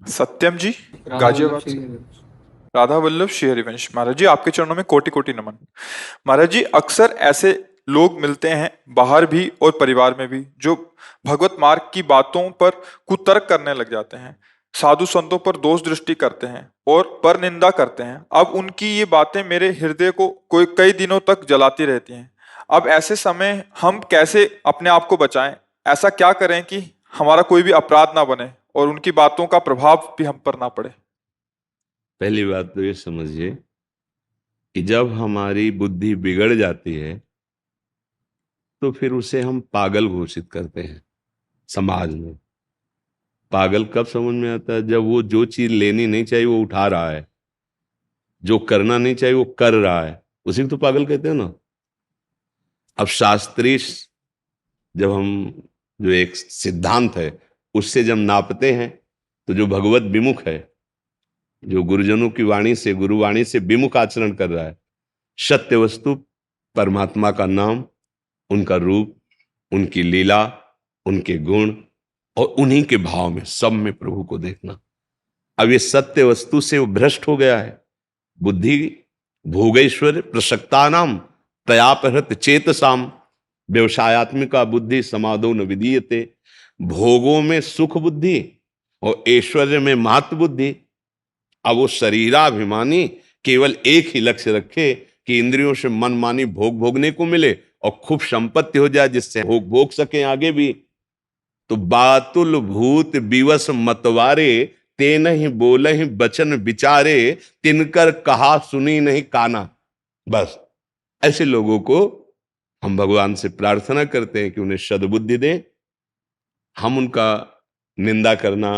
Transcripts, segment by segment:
सत्यम जी, राधा वल्लभ गाजियाबाद से। श्री। राधा वल्लभ श्री हरिवंश। महाराज जी, आपके चरणों में कोटि कोटि नमन। महाराज जी, अक्सर ऐसे लोग मिलते हैं बाहर भी और परिवार में भी जो भगवत मार्ग की बातों पर कुतर्क करने लग जाते हैं, साधु संतों पर दोष दृष्टि करते हैं और पर निंदा करते हैं। अब उनकी ये बातें मेरे हृदय को कोई कई दिनों तक जलाती रहती हैं। अब ऐसे समय हम कैसे अपने आप को बचाएं? ऐसा क्या करें कि हमारा कोई भी अपराध ना बने और उनकी बातों का प्रभाव भी हम पर ना पड़े? पहली बात तो ये समझिए कि जब हमारी बुद्धि बिगड़ जाती है तो फिर उसे हम पागल घोषित करते हैं समाज में। पागल कब समझ में आता है? जब वो जो चीज लेनी नहीं चाहिए वो उठा रहा है, जो करना नहीं चाहिए वो कर रहा है, उसी को तो पागल कहते हैं ना। अब शास्त्रीय जब हम जो एक सिद्धांत है उससे जब नापते हैं तो जो भगवत विमुख है, जो गुरुजनों की वाणी से गुरुवाणी से विमुख आचरण कर रहा है, सत्य वस्तु परमात्मा का नाम, उनका रूप, उनकी लीला, उनके गुण और उन्हीं के भाव में सब में प्रभु को देखना। अब ये सत्य वस्तु से वो भ्रष्ट हो गया है। बुद्धि भोगेश्वर प्रसक्ता नाम तयापहृत चेतसाम व्यवसायत्मिका बुद्धि समादो न विधीयते। भोगों में सुख बुद्धि और ऐश्वर्य में महत्व बुद्धि। अब वो शरीराभिमानी केवल एक ही लक्ष्य रखे कि इंद्रियों से मनमानी भोग भोगने को मिले और खूब संपत्ति हो जाए जिससे भोग भोग सके आगे भी। तो बातुल भूत विवश मतवारे, ते नहीं बोले ही बचन विचारे, तिनकर कहा सुनी नहीं काना। बस ऐसे लोगों को हम भगवान से प्रार्थना करते हैं कि उन्हें सद्बुद्धि दें। हम उनका निंदा करना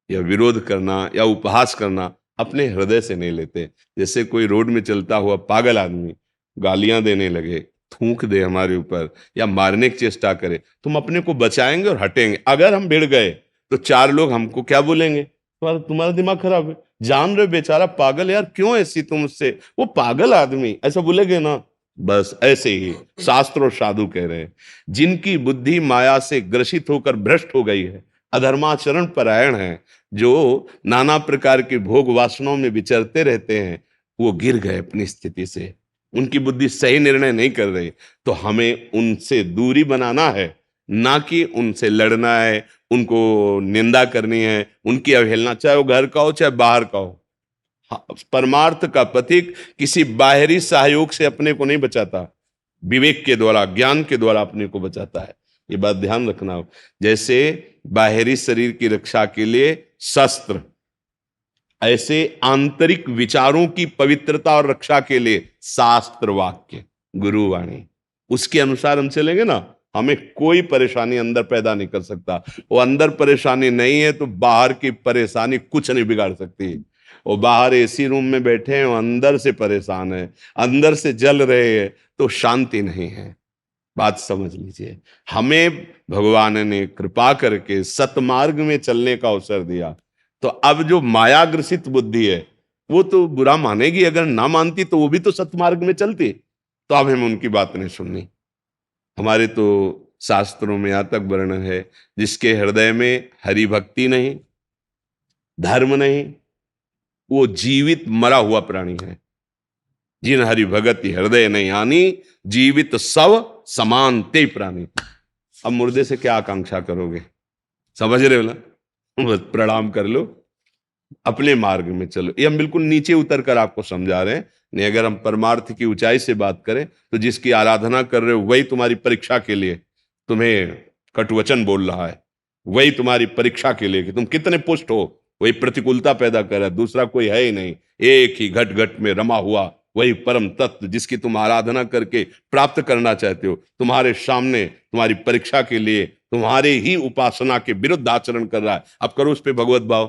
या विरोध करना या उपहास करना अपने हृदय से नहीं लेते। जैसे कोई रोड में चलता हुआ पागल आदमी गालियां देने लगे, थूक दे हमारे ऊपर या मारने की चेष्टा करे, तुम अपने को बचाएंगे और हटेंगे। अगर हम भिड़ गए तो चार लोग हमको क्या बोलेंगे? तुम्हारा तुम्हारा दिमाग खराब है, जान रहे बेचारा पागल, यार क्यों ऐसी तुम उससे, वो पागल आदमी, ऐसा बोलेगे ना। बस ऐसे ही शास्त्र और साधु कह रहे हैं, जिनकी बुद्धि माया से ग्रसित होकर भ्रष्ट हो गई है, अधर्माचरण परायण है, जो नाना प्रकार के भोग वासनाओं में विचरते रहते हैं, वो गिर गए अपनी स्थिति से। उनकी बुद्धि सही निर्णय नहीं कर रही। तो हमें उनसे दूरी बनाना है, ना कि उनसे लड़ना है, उनको निंदा करनी है, उनकी अवहेलना, चाहे वो घर का हो चाहे बाहर का हो। हाँ, परमार्थ का पथिक किसी बाहरी सहयोग से अपने को नहीं बचाता, विवेक के द्वारा ज्ञान के द्वारा अपने को बचाता है। ये बात ध्यान रखना। जैसे बाहरी शरीर की रक्षा के लिए शस्त्र, ऐसे आंतरिक विचारों की पवित्रता और रक्षा के लिए शास्त्र वाक्य गुरुवाणी, उसके अनुसार हम चलेंगे ना, हमें कोई परेशानी अंदर पैदा नहीं कर सकता। वो अंदर परेशानी नहीं है तो बाहर की परेशानी कुछ नहीं बिगाड़ सकती। वो बाहर एसी रूम में बैठे हैं, वो अंदर से परेशान है, अंदर से जल रहे हैं, तो शांति नहीं है। बात समझ लीजिए। हमें भगवान ने कृपा करके सतमार्ग में चलने का अवसर दिया। तो अब जो मायाग्रसित बुद्धि है वो तो बुरा मानेगी, अगर ना मानती तो वो भी तो सतमार्ग में चलती। तो अब हमें उनकी बात नहीं सुननी। हमारे तो शास्त्रों में यहां तक वर्णन है, जिसके हृदय में हरि भक्ति नहीं, धर्म नहीं, वो जीवित मरा हुआ प्राणी है। जिन हरि भगति हृदय नहीं आनी, जीवित सब समान ते प्राणी। अब मुर्दे से क्या आकांक्षा करोगे? समझ रहे हो ना? बस प्रणाम कर लो, अपने मार्ग में चलो। ये हम बिल्कुल नीचे उतर कर आपको समझा रहे हैं। नहीं, अगर हम परमार्थ की ऊंचाई से बात करें तो जिसकी आराधना कर रहे हो वही तुम्हारी परीक्षा के लिए तुम्हें कटुवचन बोल रहा है, वही तुम्हारी परीक्षा के लिए कि तुम कितने पुष्ट हो, वही प्रतिकूलता पैदा कर रहा है। दूसरा कोई है ही नहीं, एक ही घट घट में रमा हुआ वही परम तत्व जिसकी तुम आराधना करके प्राप्त करना चाहते हो, तुम्हारे सामने तुम्हारी परीक्षा के लिए तुम्हारे ही उपासना के विरुद्ध आचरण कर रहा है। अब करो उस पर भगवत भाव,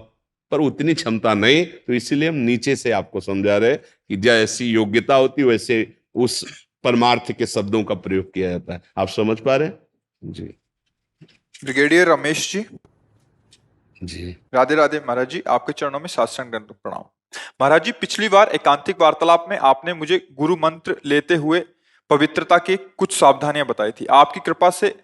पर उतनी क्षमता नहीं। तो इसीलिए हम नीचे से आपको समझा रहे कि जैसी योग्यता होती वैसे उस परमार्थ के शब्दों का प्रयोग किया जाता है। आप समझ पा रहे हैं जी? ब्रिगेडियर रमेश जी, जी राधे राधे। महाराज जी, आपके चरणों में साष्टांग दंड प्रणाम। महाराज जी, पिछली बार एकांतिक वार्तालाप में आपने मुझे गुरु मंत्र लेते हुए पवित्रता की कुछ सावधानियां बताई थी। आपकी कृपा से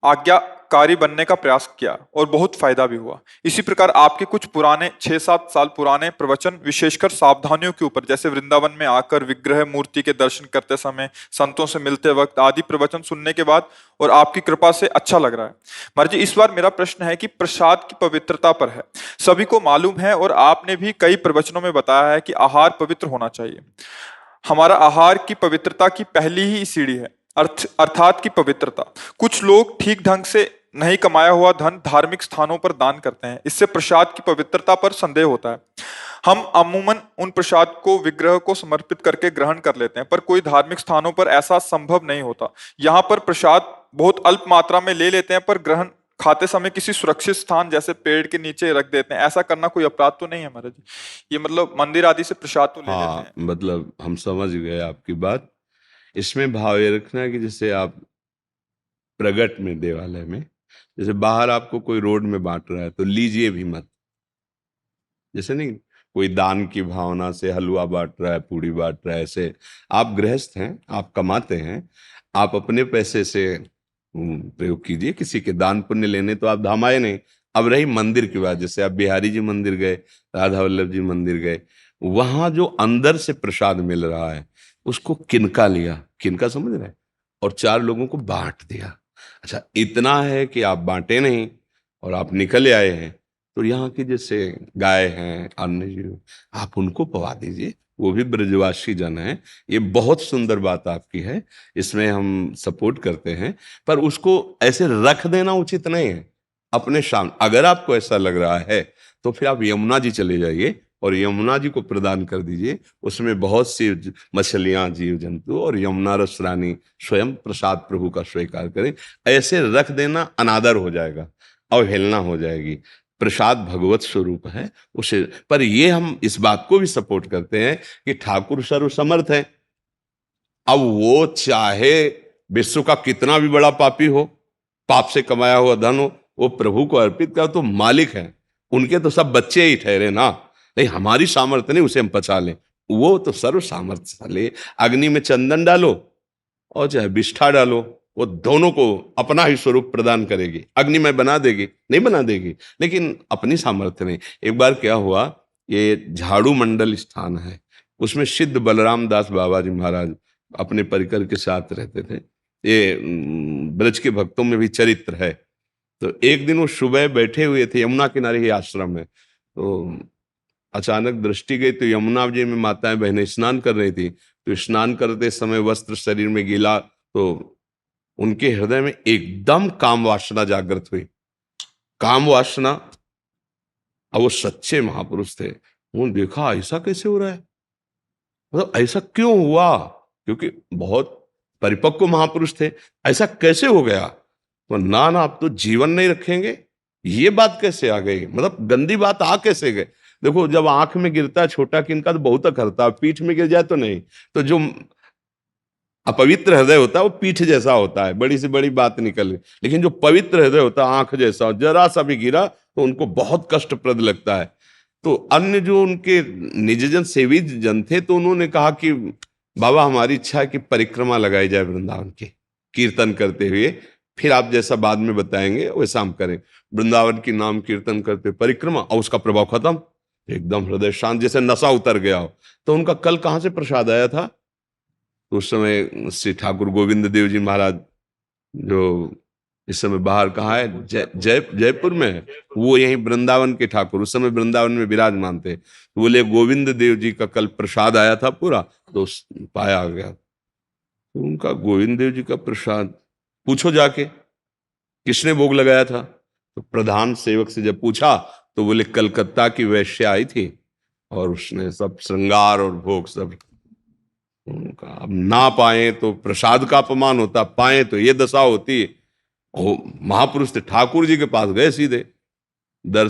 आज्ञा कारी बनने का प्रयास किया और बहुत फायदा भी हुआ। इसी प्रकार आपके कुछ पुराने 6-7 साल पुराने प्रवचन विशेषकर सावधानियों के ऊपर, जैसे वृंदावन में आकर विग्रह मूर्ति के दर्शन करते समय, संतों से मिलते वक्त आदि प्रवचन सुनने के बाद और आपकी कृपा से अच्छा लग रहा है। महाराज जी, इस बार मेरा प्रश्न है कि प्रसाद की पवित्रता पर है। सभी को मालूम है और आपने भी कई प्रवचनों में बताया है कि आहार पवित्र होना चाहिए। हमारा आहार की पवित्रता की पहली ही सीढ़ी है, अर्थात की पवित्रता। कुछ लोग ठीक ढंग से नहीं कमाया हुआ धन धार्मिक स्थानों पर दान करते हैं, इससे प्रसाद की पवित्रता पर संदेह होता है। हम अमूमन उन प्रसाद को विग्रह को समर्पित करके ग्रहण कर लेते हैं, पर कोई धार्मिक स्थानों पर ऐसा संभव नहीं होता। यहाँ पर प्रसाद बहुत अल्प मात्रा में ले लेते हैं, पर ग्रहण खाते समय किसी सुरक्षित स्थान जैसे पेड़ के नीचे रख देते हैं। ऐसा करना कोई अपराध तो नहीं है महाराज जी? ये मतलब मंदिर आदि से प्रसाद तो ले लेते हाँ, हैं। मतलब हम समझ गए आपकी बात। इसमें भाव ये रखना है कि जैसे आप प्रगट में, देवालय में, जैसे बाहर आपको कोई रोड में बांट रहा है तो लीजिए भी मत। जैसे नहीं, कोई दान की भावना से हलवा बांट रहा है, पूड़ी बांट रहा है, ऐसे आप गृहस्थ हैं, आप कमाते हैं, आप अपने पैसे से प्रयोग कीजिए। किसी के दान पुण्य लेने तो आप धामाए नहीं। अब रही मंदिर की बात, जैसे आप बिहारी जी मंदिर गए, राधा वल्लभ जी मंदिर गए, वहां जो अंदर से प्रसाद मिल रहा है उसको किनका लिया, किनका समझ रहे हैं, और 4 लोगों को बांट दिया। अच्छा, इतना है कि आप बांटे नहीं और आप निकल आए हैं, तो यहाँ की जैसे गाय हैं, अन्य जीव, आप उनको पवा दीजिए, वो भी ब्रजवासी जन है। ये बहुत सुंदर बात आपकी है, इसमें हम सपोर्ट करते हैं। पर उसको ऐसे रख देना उचित नहीं है अपने सामने। अगर आपको ऐसा लग रहा है तो फिर आप यमुना जी चले जाइए और यमुना जी को प्रदान कर दीजिए। उसमें बहुत सी मछलियां, जीव जंतु, और यमुना रस रानी स्वयं प्रसाद प्रभु का स्वीकार करें। ऐसे रख देना अनादर हो जाएगा, अवहेलना हो जाएगी। प्रसाद भगवत स्वरूप है उसे। पर ये हम इस बात को भी सपोर्ट करते हैं कि ठाकुर सर्वसमर्थ है। अब वो चाहे विश्व का कितना भी बड़ा पापी हो, पाप से कमाया हुआ धन हो, वो प्रभु को अर्पित कर तो मालिक है। उनके तो सब बच्चे ही ठहरे ना। नहीं, हमारी सामर्थ्य नहीं उसे हम पचा लें, वो तो सर्व सामर्थ्यशाली। अग्नि में चंदन डालो और चाहे विष्ठा डालो, वो दोनों को अपना ही स्वरूप प्रदान करेगी। अग्नि में बना देगी? नहीं बना देगी, लेकिन अपनी सामर्थ्य नहीं। एक बार क्या हुआ, ये झाड़ू मंडल स्थान है, उसमें सिद्ध बलराम दास बाबा जी महाराज अपने परिकर के साथ रहते थे। ये ब्रज के भक्तों में भी चरित्र है। तो एक दिन वो सुबह बैठे हुए थे, यमुना किनारे ही आश्रम है, तो अचानक दृष्टि गई तो यमुना जी में माताएं बहनें स्नान कर रही थी। तो स्नान करते समय वस्त्र शरीर में गीला, तो उनके हृदय में एकदम काम वासना जागृत हुई। काम वासना। अब वो सच्चे महापुरुष थे, उन्होंने देखा ऐसा कैसे हो रहा है, मतलब ऐसा क्यों हुआ, क्योंकि बहुत परिपक्व महापुरुष थे। ऐसा कैसे हो गया? तो ना आप तो जीवन नहीं रखेंगे, ये बात कैसे आ गई, मतलब गंदी बात आ कैसे गई। देखो, जब आंख में गिरता है छोटा किनका तो बहुत करता है, पीठ में गिर जाए तो नहीं। तो जो अपवित्र हृदय होता है वो पीठ जैसा होता है, बड़ी से बड़ी बात निकल गई। लेकिन जो पवित्र हृदय होता है आंख जैसा, जरा सा भी गिरा तो उनको बहुत कष्टप्रद लगता है। तो अन्य जो उनके निजजन सेवी जन थे, तो उन्होंने कहा कि बाबा हमारी इच्छा है कि परिक्रमा लगाई जाए वृंदावन की, कीर्तन करते हुए। फिर आप जैसा बाद में बताएंगे वैसा हम करें। वृंदावन की नाम कीर्तन करते परिक्रमा, और उसका प्रभाव खत्म, एकदम हृदय शांत, जैसे नशा उतर गया हो। तो उनका कल कहाँ से प्रसाद आया था? तो उस समय श्री ठाकुर गोविंद देव जी महाराज, जो इस समय बाहर कहाँ है, जयपुर में है, वो यहीं वृंदावन के ठाकुर उस समय वृंदावन में विराजमान थे। तो बोले गोविंद देव जी का कल प्रसाद आया था पूरा, तो पाया गया। तो उनका गोविंद देव जी का प्रसाद पूछो जाके किसने भोग लगाया था। तो प्रधान सेवक से जब पूछा तो बोले कलकत्ता की वैश्या आई थी और उसने सब श्रृंगार और भोग सब। उनका अब ना पाए तो प्रसाद का अपमान होता, पाए तो ये दशा होती। वो महापुरुष थे, ठाकुर जी के पास गए सीधे,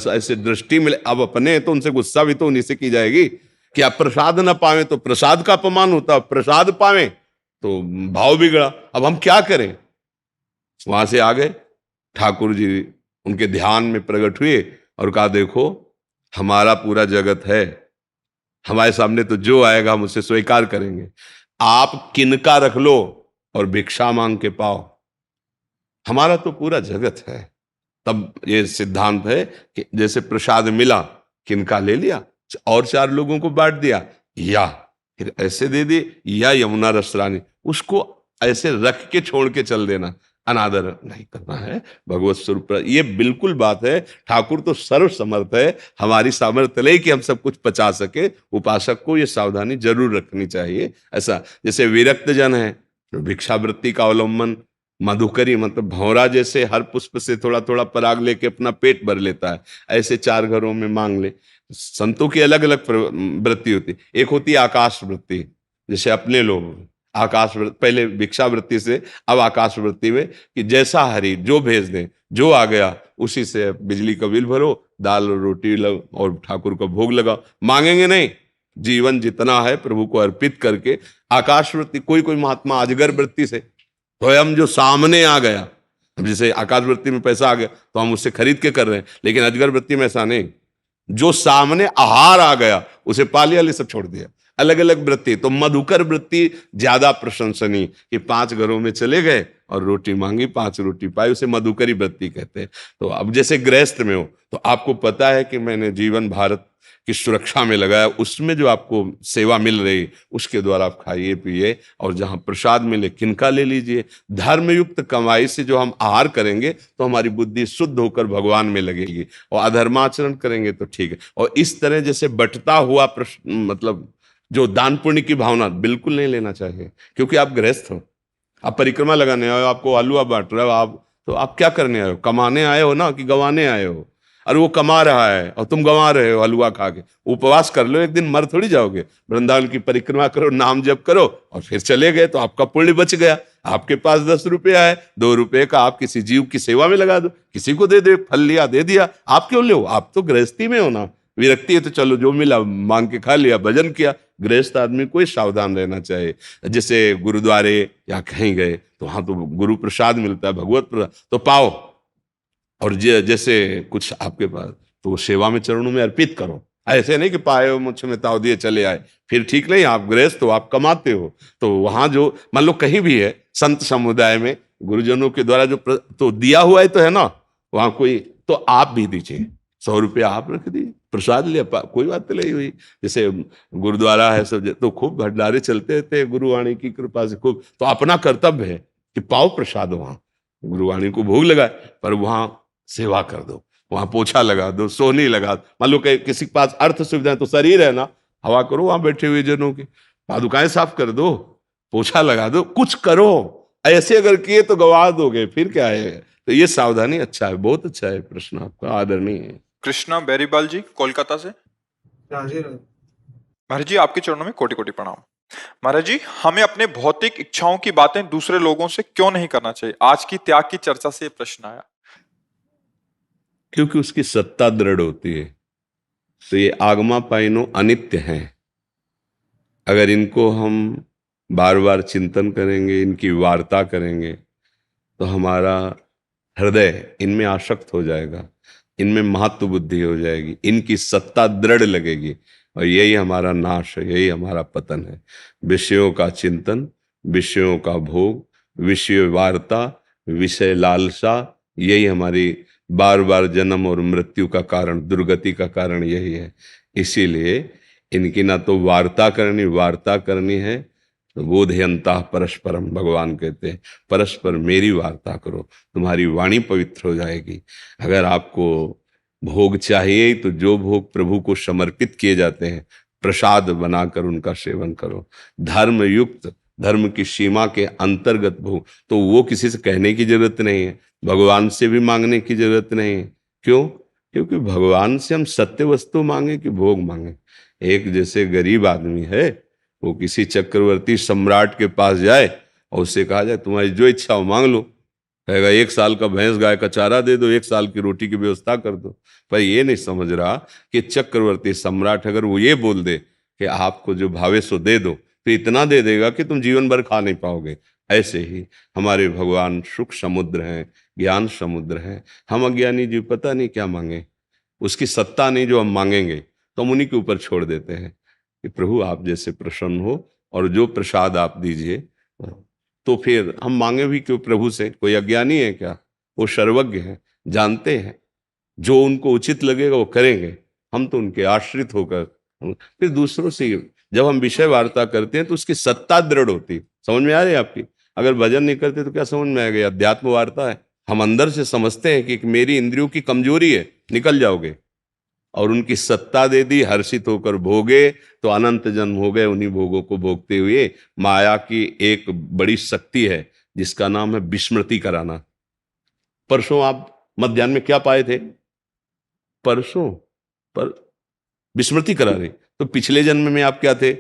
ऐसे दृष्टि मिले। अब अपने तो उनसे गुस्सा भी तो उन्हीं से की जाएगी कि आप प्रसाद ना पावे तो प्रसाद का अपमान होता, प्रसाद पावे तो भाव बिगड़ा। अब हम क्या करें? वहां से आ गए, ठाकुर जी उनके ध्यान में प्रकट हुए और कहा देखो हमारा पूरा जगत है, हमारे सामने तो जो आएगा हम उसे स्वीकार करेंगे। आप किनका रख लो और भिक्षा मांग के पाओ, हमारा तो पूरा जगत है। तब ये सिद्धांत है कि जैसे प्रसाद मिला, किनका ले लिया और 4 लोगों को बांट दिया, या फिर ऐसे दे दिए, या यमुना रसरानी, उसको ऐसे रख के छोड़ के चल देना, अनादर नहीं करना है भगवत स्वरूप पर। ये बिल्कुल बात है। ठाकुर तो सर्व समर्थ है, हमारी सामर्थ्य नहीं कि हम सब कुछ पचा सके। उपासक को ये सावधानी जरूर रखनी चाहिए। ऐसा जैसे विरक्त जन है, भिक्षावृत्ति का अवलंबन, मधुकरी मतलब भौरा जैसे हर पुष्प से थोड़ा थोड़ा पराग लेके अपना पेट भर लेता है, ऐसे 4 घरों में मांग ले। संतों की अलग अलग वृत्ति होती। एक होती है आकाश वृत्ति, जैसे अपने लोग आकाश वृत्ति, पहले भिक्षा वृत्ति से अब आकाश वृत्ति में, कि जैसा हरि जो भेज दें, जो आ गया उसी से बिजली का बिल भरो, दाल और रोटी और ठाकुर का भोग लगाओ। मांगेंगे नहीं, जीवन जितना है प्रभु को अर्पित करके। आकाश वृत्ति, कोई कोई महात्मा अजगर वृत्ति से, स्वयं जो सामने आ गया, अब जैसे आकाश वृत्ति में पैसा आ गया तो हम उससे खरीद के कर रहे हैं, लेकिन अजगर वृत्ति में ऐसा नहीं, जो सामने आहार आ गया उसे पा लिया, ले सब छोड़ दिया। अलग अलग वृत्ति। तो मधुकर वृत्ति ज्यादा प्रशंसनीय, कि 5 घरों में चले गए और रोटी मांगी, 5 रोटी पाई, उसे मधुकरी वृत्ति कहते हैं। तो अब जैसे गृहस्थ में हो तो आपको पता है कि मैंने जीवन भारत की सुरक्षा में लगाया, उसमें जो आपको सेवा मिल रही उसके द्वारा आप खाइए पिए, और जहां प्रसाद मिले किनका ले लीजिए। धर्मयुक्त कमाई से जो हम आहार करेंगे तो हमारी बुद्धि शुद्ध होकर भगवान में लगेगी, और अधर्माचरण करेंगे तो ठीक है। और इस तरह जैसे बटता हुआ मतलब जो दान पुण्य की भावना बिल्कुल नहीं लेना चाहिए, क्योंकि आप गृहस्थ हो, आप परिक्रमा लगाने आए हो, आपको हलवा बांट रहे हो आप, तो आप क्या करने आए हो? कमाने आए हो ना, कि गंवाने आए हो? अरे वो कमा रहा है और तुम गंवा रहे हो हलवा खा के। उपवास कर लो, एक दिन मर थोड़ी जाओगे। वृंदावन की परिक्रमा करो, नाम जप करो और फिर चले गए तो आपका पुण्य बच गया। आपके पास 10 रुपये आए, 2 रुपये का आप किसी जीव की सेवा में लगा दो, किसी को दे दो, फल लिया दे दिया। आप क्यों ले? आप तो गृहस्थी में हो ना। विरक्ति है तो चलो जो मिला मांग के खा लिया, भजन किया। गृहस्थ आदमी को सावधान रहना चाहिए। जैसे गुरुद्वारे या कहीं गए तो वहां तो गुरु प्रसाद मिलता है, भगवत प्रसाद तो पाओ, और जैसे कुछ आपके पास तो सेवा में चरणों में अर्पित करो। ऐसे नहीं कि पाए हो मुझे में ताव दिए चले आए, फिर ठीक नहीं। आप गृहस्थ हो, आप कमाते हो, तो वहां जो मान लो कहीं भी है संत समुदाय में गुरुजनों के द्वारा जो तो दिया हुआ है तो है ना, वहां कोई तो आप भी दीजिए। 100 रुपया आप रख दिए, प्रसाद लिया, कोई बात नहीं हुई। जैसे गुरुद्वारा है सब तो खूब भंडारे चलते थे गुरुवाणी की कृपा से खूब, तो अपना कर्तव्य है कि पाओ प्रसाद वहां, गुरुवाणी को भोग लगाए, पर वहां सेवा कर दो, वहां पोछा लगा दो, सोहनी लगा दो। मान लो किसी के पास अर्थ सुविधा है तो शरीर है ना, हवा करो वहां बैठे हुए जनों की, पादुकाएं साफ कर दो, पोछा लगा दो, कुछ करो। ऐसे अगर किए तो गवा दोगे, फिर क्या है। तो ये सावधानी अच्छा है, बहुत अच्छा है प्रश्न आपका, आदरणीय है। कृष्णा बेरीबाल जी कोलकाता से। महाराज जी आपके चरणों में कोटि कोटि प्रणाम। महाराज जी, हमें अपने भौतिक इच्छाओं की बातें दूसरे लोगों से क्यों नहीं करना चाहिए? आज की त्याग की चर्चा से ये प्रश्न आया। क्योंकि उसकी सत्ता दृढ़ होती है। तो ये आगमा पाइनो अनित्य हैं। अगर इनको हम बार बार चिंतन करेंगे, इनकी वार्ता करेंगे, तो हमारा हृदय इनमें आसक्त हो जाएगा, इनमें महत्व बुद्धि हो जाएगी, इनकी सत्ता दृढ़ लगेगी, और यही हमारा नाश है, यही हमारा पतन है। विषयों का चिंतन, विषयों का भोग, विषय वार्ता, विषय लालसा, यही हमारी बार बार जन्म और मृत्यु का कारण, दुर्गति का कारण यही है। इसीलिए इनकी ना तो वार्ता करनी है, तो बोधयंता परस्परम, भगवान कहते हैं परस्पर मेरी वार्ता करो, तुम्हारी वाणी पवित्र हो जाएगी। अगर आपको भोग चाहिए तो जो भोग प्रभु को समर्पित किए जाते हैं, प्रसाद बनाकर उनका सेवन करो। धर्म युक्त, धर्म की सीमा के अंतर्गत भोग, तो वो किसी से कहने की जरूरत नहीं है, भगवान से भी मांगने की जरूरत नहीं है। क्यों? क्योंकि भगवान से हम सत्य वस्तु मांगे कि भोग मांगे। एक जैसे गरीब आदमी है, वो किसी चक्रवर्ती सम्राट के पास जाए और उससे कहा जाए तुम्हारी जो इच्छा हो मांग लो, कहेगा 1 साल का भैंस गाय का चारा दे दो, 1 साल की रोटी की व्यवस्था कर दो। पर ये नहीं समझ रहा कि चक्रवर्ती सम्राट अगर वो ये बोल दे कि आपको जो भावे सो दे दो, तो इतना दे देगा कि तुम जीवन भर खा नहीं पाओगे। ऐसे ही हमारे भगवान सुख समुद्र हैं, ज्ञान समुद्र हैं। हम अज्ञानी जीव पता नहीं क्या मांगे, उसकी सत्ता नहीं जो हम मांगेंगे, तो हम उन्हीं के ऊपर छोड़ देते हैं कि प्रभु आप जैसे प्रसन्न हो और जो प्रसाद आप दीजिए। तो फिर हम मांगे भी क्यों प्रभु से? कोई अज्ञानी है क्या? वो सर्वज्ञ है। जानते हैं, जो उनको उचित लगेगा वो करेंगे। हम तो उनके आश्रित होकर फिर दूसरों से जब हम विषय वार्ता करते हैं तो उसकी सत्ता दृढ़ होती है। समझ में आ रही है आपकी? अगर भजन नहीं करते तो क्या समझ में आएगा? अध्यात्म वार्ता है। हम अंदर से समझते हैं कि मेरी इंद्रियों की कमजोरी है, निकल जाओगे, और उनकी सत्ता दे दी, हर्षित होकर भोगे तो अनंत जन्म हो गए उन्हीं भोगों को भोगते हुए। माया की एक बड़ी शक्ति है जिसका नाम है विस्मृति कराना। परसों आप मध्याह्न में क्या पाए थे? परसों पर विस्मृति करा रहे, तो पिछले जन्म में आप क्या थे?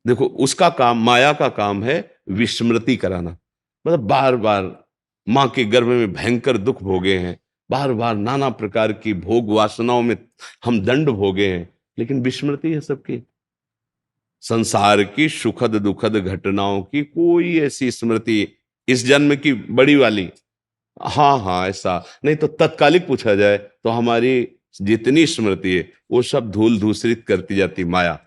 देखो, उसका काम, माया का काम है विस्मृति कराना। मतलब बार बार मां के गर्भ में भयंकर दुख भोगे हैं, बार बार नाना प्रकार की भोग वासनाओं में हम दंड भोगे हैं, लेकिन विस्मृति है सबकी। संसार की सुखद दुखद घटनाओं की कोई ऐसी स्मृति इस जन्म की बड़ी वाली, हाँ हाँ ऐसा नहीं, तो तत्कालिक पूछा जाए तो हमारी जितनी स्मृति है वो सब धूल धूसरित करती जाती माया।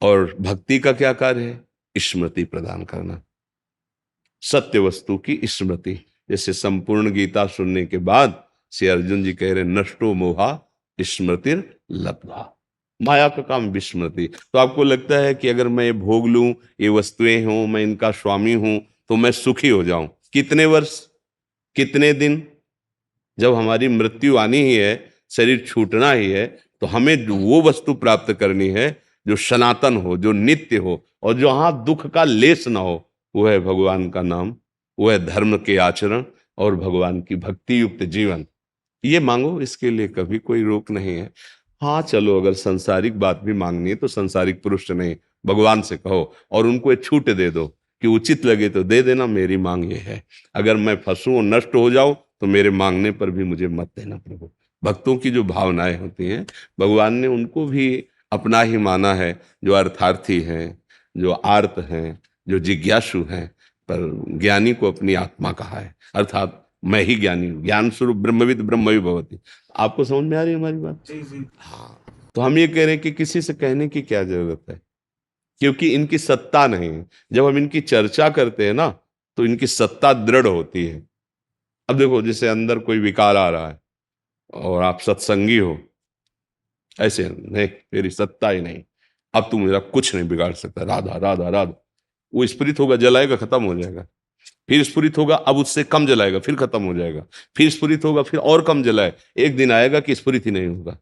और भक्ति का क्या कार्य है? स्मृति प्रदान करना, सत्य वस्तु की स्मृति। जैसे संपूर्ण गीता सुनने के बाद श्री अर्जुन जी कह रहे नष्टो मोहा स्मृतिर लब्धा। माया का काम विस्मृति। तो आपको लगता है कि अगर मैं ये भोग लूं, ये वस्तुएं हों, मैं इनका स्वामी हूं तो मैं सुखी हो जाऊं? कितने वर्ष, कितने दिन? जब हमारी मृत्यु आनी ही है, शरीर छूटना ही है, तो हमें वो वस्तु प्राप्त करनी है जो सनातन हो, जो नित्य हो, और जहां दुख का लेस ना हो। वो है भगवान का नाम, वो है धर्म के आचरण और भगवान की भक्ति युक्त जीवन। ये मांगो, इसके लिए कभी कोई रोक नहीं है। हाँ चलो, अगर संसारिक बात भी मांगनी है तो संसारिक पुरुष नहीं, भगवान से कहो और उनको एक छूट दे दो कि उचित लगे तो दे देना, मेरी मांग ये है। अगर मैं फंसूं और नष्ट हो जाऊं तो मेरे मांगने पर भी मुझे मत देना प्रभु। भक्तों की जो भावनाएं होती हैं, भगवान ने उनको भी अपना ही माना है, जो अर्थार्थी हैं, जो आर्त हैं, जो जिज्ञासु हैं। पर ज्ञानी को अपनी आत्मा कहा है, अर्थात मैं ही ज्ञानी हूं। ज्ञान स्वरूप ब्रह्मविद ब्रह्मवि भवति। आपको समझ में आ रही है हमारी बात? जी जी। हाँ, तो हम ये कह रहे हैं कि किसी से कहने की क्या जरूरत है, क्योंकि इनकी सत्ता नहीं है। जब हम इनकी चर्चा करते हैं ना तो इनकी सत्ता दृढ़ होती है। अब देखो, जैसे अंदर कोई विकार आ रहा है और आप सत्संगी हो, ऐसे नहीं, तेरी सत्ता ही नहीं, अब तू मेरा कुछ नहीं बिगाड़ सकता, राधा राधा राधा। वो स्फुरित होगा, जलाएगा, खत्म हो जाएगा। फिर स्फुरित होगा, अब उससे कम जलाएगा, फिर खत्म हो जाएगा। फिर स्फुरित होगा, फिर और कम जलाए, एक दिन आएगा कि स्फुरित ही नहीं होगा।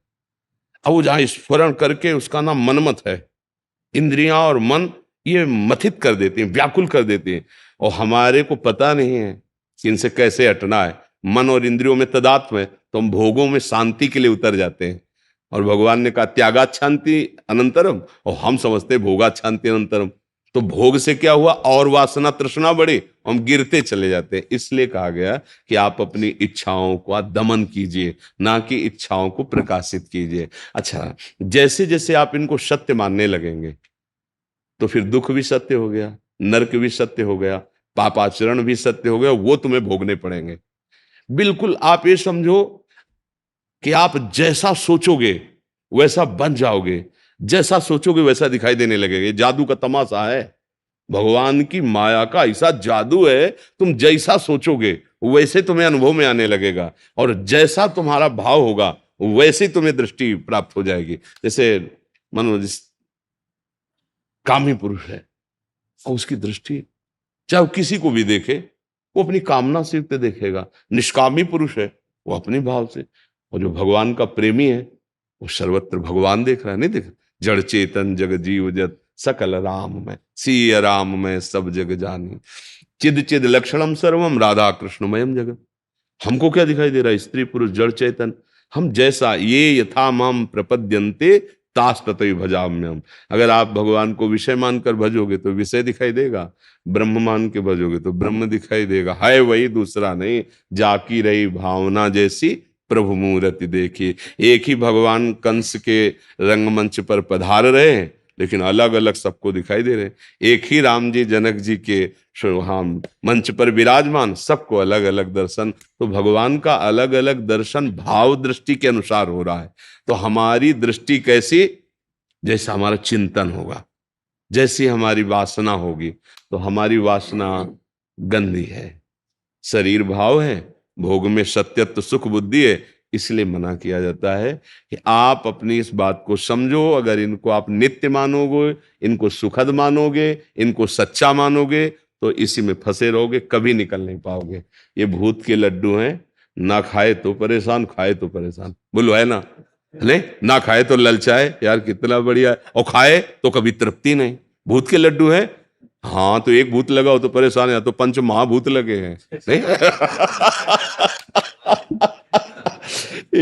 अब वो जहां स्फुरण करके, उसका नाम मनमत है। इंद्रियां और मन ये मथित कर देते हैं, व्याकुल कर देते हैं, और हमारे को पता नहीं है कि इनसे कैसे हटना है। मन और इंद्रियों में तदात्म है तो हम भोगों में शांति के लिए उतर जाते हैं। और भगवान ने कहा त्यागात शांति अनंतरम, और हम समझते हैं भोगात शांति अनंतरम। तो भोग से क्या हुआ? और वासना तृष्णा बढ़ी, हम गिरते चले जाते हैं। इसलिए कहा गया कि आप अपनी इच्छाओं का दमन कीजिए, ना कि इच्छाओं को प्रकाशित कीजिए। अच्छा, जैसे जैसे आप इनको सत्य मानने लगेंगे तो फिर दुख भी सत्य हो गया, नरक भी सत्य हो गया, पापाचरण भी सत्य हो गया, वो तुम्हें भोगने पड़ेंगे। बिल्कुल आप ये समझो कि आप जैसा सोचोगे वैसा बन जाओगे, जैसा सोचोगे वैसा दिखाई देने लगेगा। ये जादू का तमाशा है, भगवान की माया का ऐसा जादू है। तुम जैसा सोचोगे वैसे तुम्हें अनुभव में आने लगेगा, और जैसा तुम्हारा भाव होगा वैसे तुम्हें दृष्टि प्राप्त हो जाएगी। जैसे मानो जिस कामी पुरुष है और उसकी दृष्टि चाहे वो किसी को भी देखे, वो अपनी कामना से युक्त देखेगा। निष्कामी पुरुष है, वो अपने भाव से। और जो भगवान का प्रेमी है वो सर्वत्र भगवान देख रहा है, नहीं देख? जड़ चेतन जग जीव जत सकल राम में, सिय राम में सब जग जानी, चिद चिद लक्षणम सर्वम राधा कृष्णमयम जगत। हमको क्या दिखाई दे रहा है? स्त्री पुरुष जड़ चेतन। हम जैसा ये यथा माम प्रपद्यन्ते तास तथैव भजाम्यहम्। अगर आप भगवान को विषय मानकर भजोगे तो विषय दिखाई देगा, ब्रह्म मान के भजोगे तो ब्रह्म दिखाई देगा। है वही, दूसरा नहीं। जाकी रही भावना जैसी प्रभु मूर्ति देखी। एक ही भगवान कंस के रंगमंच पर पधार रहे हैं, लेकिन अलग अलग सबको दिखाई दे रहे हैं। एक ही राम जी जनक जी के हम मंच पर विराजमान, सबको अलग अलग दर्शन। तो भगवान का अलग अलग दर्शन भाव दृष्टि के अनुसार हो रहा है। तो हमारी दृष्टि कैसी? जैसा हमारा चिंतन होगा, जैसी हमारी वासना होगी। तो हमारी वासना गंदी है, शरीर भाव है, भोग में सत्यत्व सुख बुद्धि है, इसलिए मना किया जाता है कि आप अपनी इस बात को समझो। अगर इनको आप नित्य मानोगे, इनको सुखद मानोगे, इनको सच्चा मानोगे, तो इसी में फंसे रहोगे, कभी निकल नहीं पाओगे। ये भूत के लड्डू हैं, ना खाए तो परेशान, खाए तो परेशान। बोलो है ना? ले, ना खाए तो ललचाए, यार कितना बढ़िया है, और खाए तो कभी तृप्ति नहीं। भूत के लड्डू है, हाँ तो एक भूत लगाओ तो परेशान है, तो पंच महाभूत लगे हैं नहीं?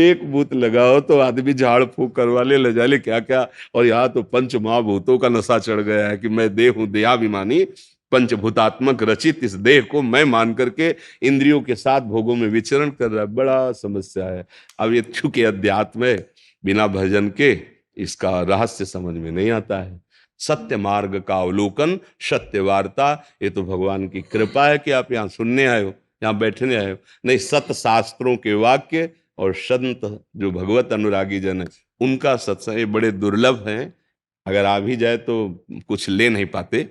एक भूत लगाओ तो आदमी झाड़ फूक करवा ले जा ले क्या क्या। और यहाँ तो पंच महाभूतों का नशा चढ़ गया है कि मैं देह हूं, देहाभिमानी, पंचभूतात्मक रचित इस देह को मैं मान करके इंद्रियों के साथ भोगों में विचरण कर रहा है। बड़ा समस्या है। अब ये चूंकि अध्यात्म है, बिना भजन के इसका रहस्य समझ में नहीं आता है। सत्य मार्ग का अवलोकन, सत्य वार्ता, ये तो भगवान की कृपा है कि आप यहाँ सुनने आए हो, यहाँ बैठने आए हो। नहीं, सत्य शास्त्रों के वाक्य और संत जो भगवत अनुरागी जन है, उनका सत्संग ये बड़े दुर्लभ हैं। अगर आ भी जाए तो कुछ ले नहीं पाते,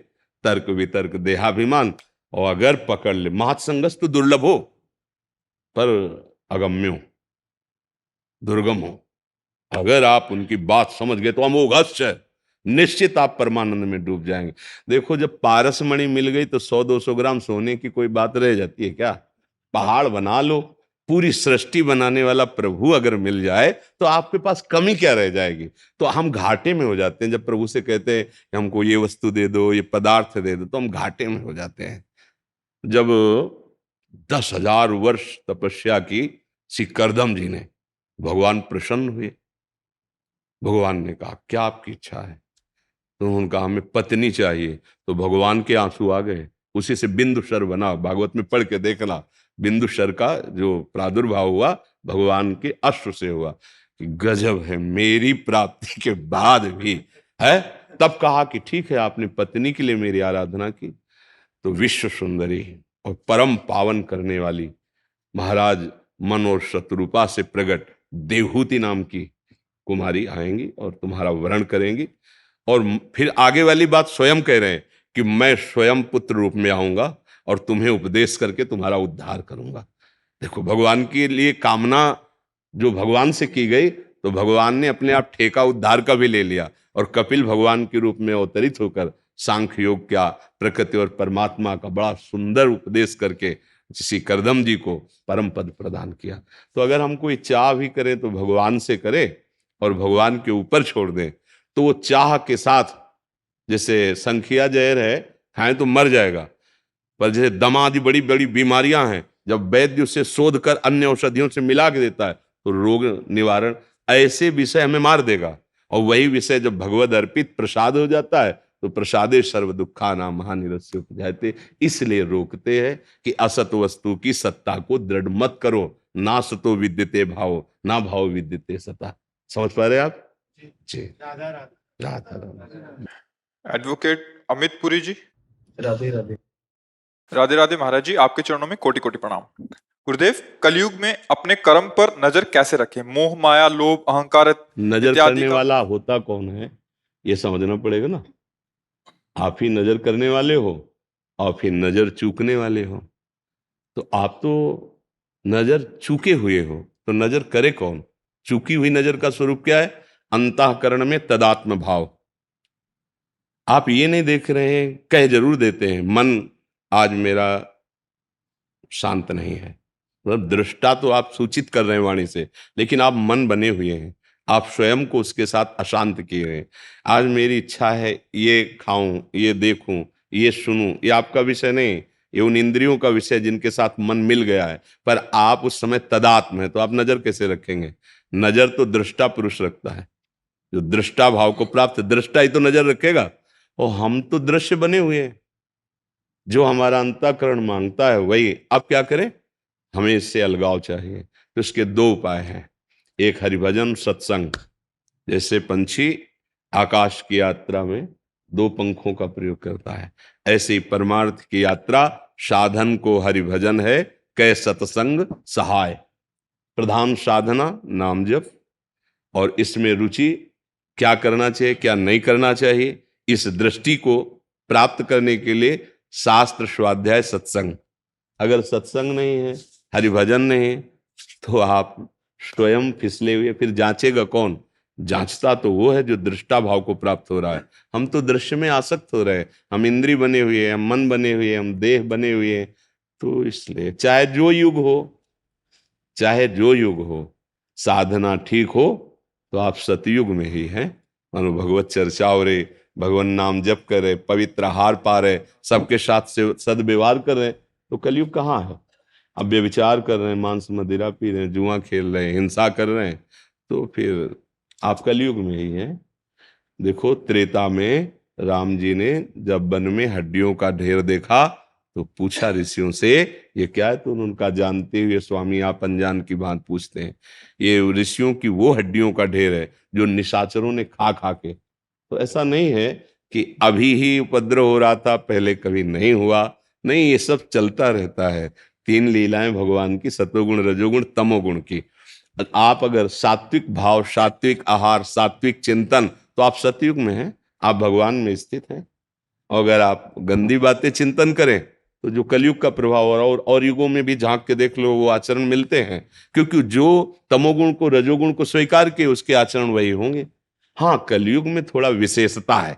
तर्क वितर्क देहाभिमान, और अगर पकड़ ले महत्संगस तो दुर्लभ हो, पर अगम्यो दुर्गम हो। अगर आप उनकी बात समझ गए तो अमोघस्य है, निश्चित आप परमानंद में डूब जाएंगे। देखो, जब पारस मणि मिल गई तो 100-200 ग्राम सोने की कोई बात रह जाती है क्या? पहाड़ बना लो, पूरी सृष्टि बनाने वाला प्रभु अगर मिल जाए तो आपके पास कमी क्या रह जाएगी? तो हम घाटे में हो जाते हैं। जब प्रभु से कहते हैं कि हमको ये वस्तु दे दो, ये पदार्थ दे दो, तो हम घाटे में हो जाते हैं। जब 10,000 वर्ष तपस्या की श्री करदम जी ने, भगवान प्रसन्न हुए। भगवान ने कहा क्या आपकी इच्छा है? तो उन्होंने कहा हमें पत्नी चाहिए। तो भगवान के आंसू आ गए। उसी से बिंदुसर बना, भागवत में पढ़ के देखना। बिंदुसर का जो प्रादुर्भाव हुआ भगवान के अश्रु से हुआ कि गजब है, मेरी प्राप्ति के बाद भी है। तब कहा कि ठीक है, आपने पत्नी के लिए मेरी आराधना की, तो विश्व सुंदरी और परम पावन करने वाली महाराज मन और शत्रुपा से प्रकट देवहूति नाम की कुमारी आएंगी और तुम्हारा वरण करेंगी। और फिर आगे वाली बात स्वयं कह रहे हैं कि मैं स्वयं पुत्र रूप में आऊंगा और तुम्हें उपदेश करके तुम्हारा उद्धार करूंगा। देखो, भगवान के लिए कामना जो भगवान से की गई, तो भगवान ने अपने आप ठेका उद्धार का भी ले लिया और कपिल भगवान के रूप में अवतरित होकर सांख्य योग क्या, प्रकृति और परमात्मा का बड़ा सुंदर उपदेश करके श्री करदम जी को परम पद प्रदान किया। तो अगर हम कोई चाह भी करें तो भगवान से करें और भगवान के ऊपर छोड़ दें, तो वो चाह के साथ, जैसे संखिया जहर है, खाएं तो मर जाएगा, पर जैसे दमा आदि बड़ी बड़ी बीमारियां हैं, जब वैद्य उसे शोध कर अन्य औषधियों से मिला के देता है तो रोग निवारण, ऐसे विषय हमें मार देगा। और वही विषय जब भगवद अर्पित प्रसाद हो जाता है तो प्रसादे सर्व दुखा नाम महानिरस्य उपजायते। इसलिए रोकते हैं कि असत वस्तु की सत्ता को दृढ़ मत करो, ना सतो विद्यते भाव, ना भाव विद्यते सता। समझ पा रहे आप जी? राधा राधा। एडवोकेट अमित पुरी जी। राधे राधे। राधे राधे महाराज जी, आपके चरणों में कोटि कोटि प्रणाम। गुरुदेव, कलयुग में अपने कर्म पर नजर कैसे रखें? मोह माया लोभ अहंकार नजर करने वाला होता कौन है ये समझना पड़ेगा ना। आप ही नजर करने वाले हो और फिर नजर चूकने वाले हो। तो आप तो नजर चूके हुए हो, तो नजर करे कौन? चूकी हुई नजर का स्वरूप क्या है? अंतःकरण में तदात्म भाव। आप ये नहीं देख रहे हैं, कह जरूर देते हैं मन आज मेरा शांत नहीं है, मतलब दृष्टा तो आप सूचित कर रहे हैं वाणी से, लेकिन आप मन बने हुए हैं, आप स्वयं को उसके साथ अशांत किए हैं। आज मेरी इच्छा है ये खाऊं, ये देखूं, ये सुनूं, ये आपका विषय नहीं, ये उन इंद्रियों का विषय जिनके साथ मन मिल गया है। पर आप उस समय तदात्म है, तो आप नजर कैसे रखेंगे? नजर तो दृष्टा पुरुष रखता है, जो दृष्टा भाव को प्राप्त, दृष्टा ही तो नजर रखेगा। और हम तो दृश्य बने हुए हैं, जो हमारा अंतःकरण मांगता है वही। अब क्या करें? हमें इससे अलगाव चाहिए। तो इसके दो उपाय हैं, एक हरिभजन सत्संग। जैसे पंछी आकाश की यात्रा में दो पंखों का प्रयोग करता है, ऐसे ही परमार्थ की यात्रा साधन को हरिभजन है, कै सत्संग सहाय। प्रधान साधना नाम जप, और इसमें रुचि, क्या करना चाहिए क्या नहीं करना चाहिए, इस दृष्टि को प्राप्त करने के लिए शास्त्र स्वाध्याय सत्संग। अगर सत्संग नहीं है हरिभजन नहीं तो आप स्वयं फिसले हुए, फिर जांचेगा कौन? जांचता तो वो है जो दृष्टा भाव को प्राप्त हो रहा है। हम तो दृश्य में आसक्त हो रहे हैं, हम इंद्री बने हुए हैं, हम मन बने हुए हैं, हम देह बने हुए हैं। तो इसलिए चाहे जो युग हो, चाहे जो युग हो, साधना ठीक हो तो आप सतयुग में ही हैं। मानो भगवत चर्चा हो रहे, भगवान नाम जप कर रहे, पवित्र आहार पा रहे, सबके साथ से सदव्यवहार कर रहे, तो कलयुग कहाँ है? अब व्यभिचार कर रहे हैं, मांस मदिरा पी रहे हैं, जुआ खेल रहे हैं, हिंसा कर रहे हैं, तो फिर आप कलयुग में ही हैं। देखो त्रेता में राम जी ने जब वन में हड्डियों का ढेर देखा तो पूछा ऋषियों से ये क्या है, तो उनका जानते हुए स्वामी आप अनजान की बात पूछते हैं। ये ऋषियों की वो हड्डियों का ढेर है जो निशाचरों ने खा खा के। तो ऐसा नहीं है कि अभी ही उपद्रव हो रहा था, पहले कभी नहीं हुआ। नहीं, ये सब चलता रहता है। तीन लीलाएं भगवान की, सतोगुण रजोगुण तमोगुण की। आप अगर सात्विक भाव, सात्विक आहार, सात्विक चिंतन, तो आप सतयुग में हैं, आप भगवान में स्थित हैं। और अगर आप गंदी बातें चिंतन करें तो जो कलयुग का प्रभाव हो रहा है, और युगों में भी झांक के देख लो वो आचरण मिलते हैं। क्योंकि जो तमोगुण को रजोगुण को स्वीकार किए उसके आचरण वही होंगे। हाँ, कलयुग में थोड़ा विशेषता है,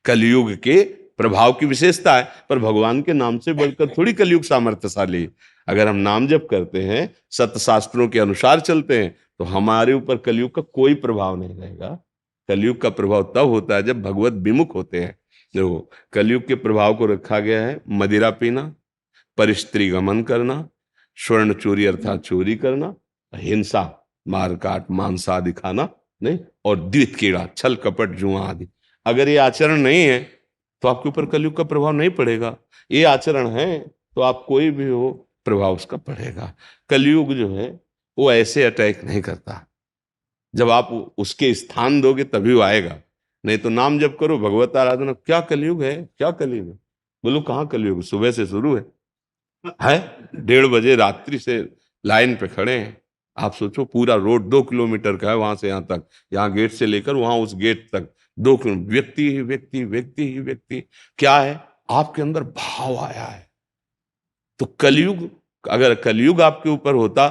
कलयुग के प्रभाव की विशेषता है, पर भगवान के नाम से बढ़कर थोड़ी कलयुग सामर्थ्यशाली। अगर हम नाम जप करते हैं, सत्य शास्त्रों के अनुसार चलते हैं, तो हमारे ऊपर कलयुग का कोई प्रभाव नहीं रहेगा। कलयुग का प्रभाव तब होता है जब भगवत विमुख होते हैं। देखो, कलयुग के प्रभाव को रखा गया है मदिरा पीना, परिस्त्री गमन करना, स्वर्ण चोरी अर्थात चोरी करना, हिंसा, मारकाट, मांस आदि खाना नहीं, और द्वित कीड़ा, छल कपट, जुआ आदि। अगर ये आचरण नहीं है तो आपके ऊपर कलयुग का प्रभाव नहीं पड़ेगा। ये आचरण है तो आप कोई भी हो, प्रभाव उसका पड़ेगा। कलयुग जो है वो ऐसे अटैक नहीं करता, जब आप उसके स्थान दोगे तभी वो आएगा। नहीं तो नाम जप करो, भगवत आराधना। क्या कलयुग है? क्या कलयुग है? बोलो कहाँ कलयुग? सुबह से शुरू है 1:30 बजे रात्रि से लाइन पे खड़े हैं। आप सोचो, पूरा रोड 2 किलोमीटर का है, वहां से यहाँ तक, यहाँ गेट से लेकर वहां उस गेट तक 2 किलोमीटर, व्यक्ति ही व्यक्ति, व्यक्ति ही व्यक्ति। क्या है? आपके अंदर भाव आया है। तो कलयुग, अगर कलयुग आपके ऊपर होता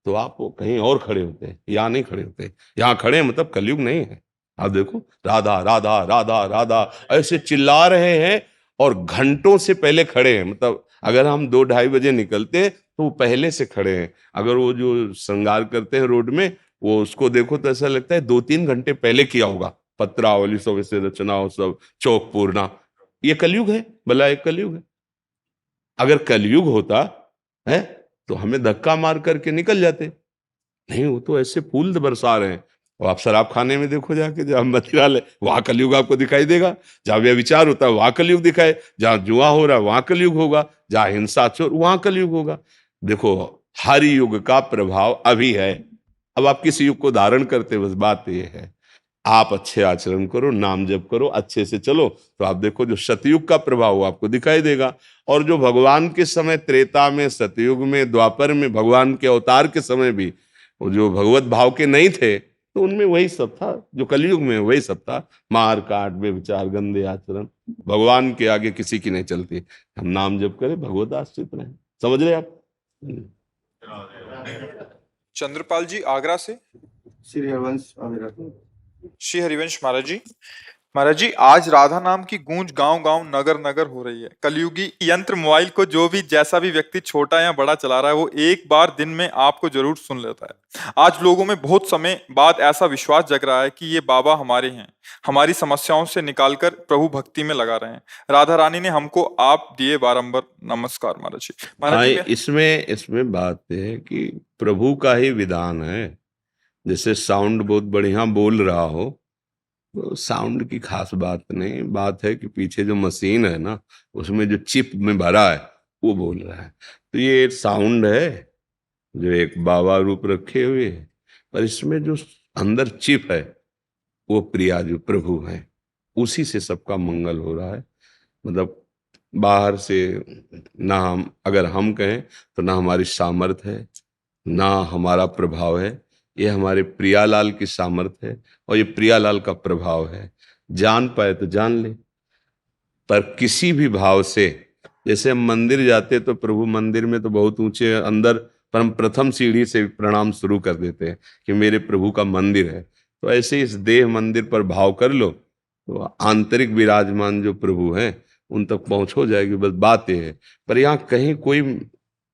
तो आप कहीं और खड़े होते, यहाँ नहीं खड़े होते। यहाँ खड़े हैं मतलब कलयुग नहीं है। आप देखो, राधा राधा राधा राधा ऐसे चिल्ला रहे हैं और घंटों से पहले खड़े हैं। मतलब अगर हम 2-2:30 बजे निकलते तो वो पहले से खड़े हैं। अगर वो जो श्रृंगार करते हैं रोड में, वो उसको देखो तो ऐसा लगता है 2-3 घंटे पहले किया होगा। पत्रावली सब ऐसे रचना हो, सब चौक पूरना। ये कलयुग है, भला एक कलयुग है। अगर कलयुग होता है तो हमें धक्का मार करके निकल जाते। नहीं, वो तो ऐसे फूल बरसा रहे हैं। और आप शराब खाने में देखो जाके, जहां मदिरा ले वहां कलयुग आपको दिखाई देगा। जहां व्यभिचार होता है वहां कलयुग दिखाए, जहां जुआ हो रहा है वहां कलयुग होगा, जहां हिंसा चोर वहां कलयुग होगा। देखो, हर युग का प्रभाव अभी है। अब आप किस युग को धारण करते, बस बात ये है। आप अच्छे आचरण करो, नाम जप करो, अच्छे से चलो, तो आप देखो जो सतयुग का प्रभाव वो आपको दिखाई देगा। और जो भगवान के समय, त्रेता में, सतयुग में, द्वापर में, भगवान के अवतार के समय भी वो जो भगवत भाव के नहीं थे, तो उनमें वही सब था जो कलयुग में वही सब था। मार काट, व्यभिचार, गंदे आचरण, भगवान के आगे किसी की नहीं चलती। हम नाम जप करें, भगवत आश्रित रहे। समझ रहे आप? चंद्रपाल जी आगरा से। श्री हरिवंश आगरा। श्री हरिवंश महाराज जी, महाराज जी आज राधा नाम की गूंज गांव गांव नगर नगर हो रही है। कलयुगी यंत्र मोबाइल को जो भी जैसा भी व्यक्ति छोटा या बड़ा चला रहा है वो एक बार दिन में आपको जरूर सुन लेता है। आज लोगों में बहुत समय बाद ऐसा विश्वास जग रहा है कि ये बाबा हमारे हैं, हमारी समस्याओं से निकालकर प्रभु भक्ति में लगा रहे हैं। राधा रानी ने हमको आप दिए बारंबार नमस्कार महाराज जी। हाँ, महाराज जी इसमें बात है कि प्रभु का ही विधान है। जैसे साउंड बहुत बढ़िया बोल रहा हो, तो साउंड की खास बात नहीं, बात है कि पीछे जो मशीन है ना, उसमें जो चिप में भरा है वो बोल रहा है। तो ये साउंड है जो एक बाबा रूप रखे हुए है, पर इसमें जो अंदर चिप है वो प्रिया जो प्रभु है, उसी से सबका मंगल हो रहा है। मतलब बाहर से ना हम, अगर हम कहें तो ना हमारी सामर्थ है, ना हमारा प्रभाव है। ये हमारे प्रियालाल की सामर्थ है और ये प्रियालाल का प्रभाव है। जान पाए तो जान ले, पर किसी भी भाव से, जैसे हम मंदिर जाते तो प्रभु मंदिर में तो बहुत ऊंचे अंदर पर हम प्रथम सीढ़ी से प्रणाम शुरू कर देते हैं कि मेरे प्रभु का मंदिर है। तो ऐसे इस देह मंदिर पर भाव कर लो, तो आंतरिक विराजमान जो प्रभु हैं उन तक पहुंच हो जाएगी। बस बात ये है। पर यहाँ कहीं कोई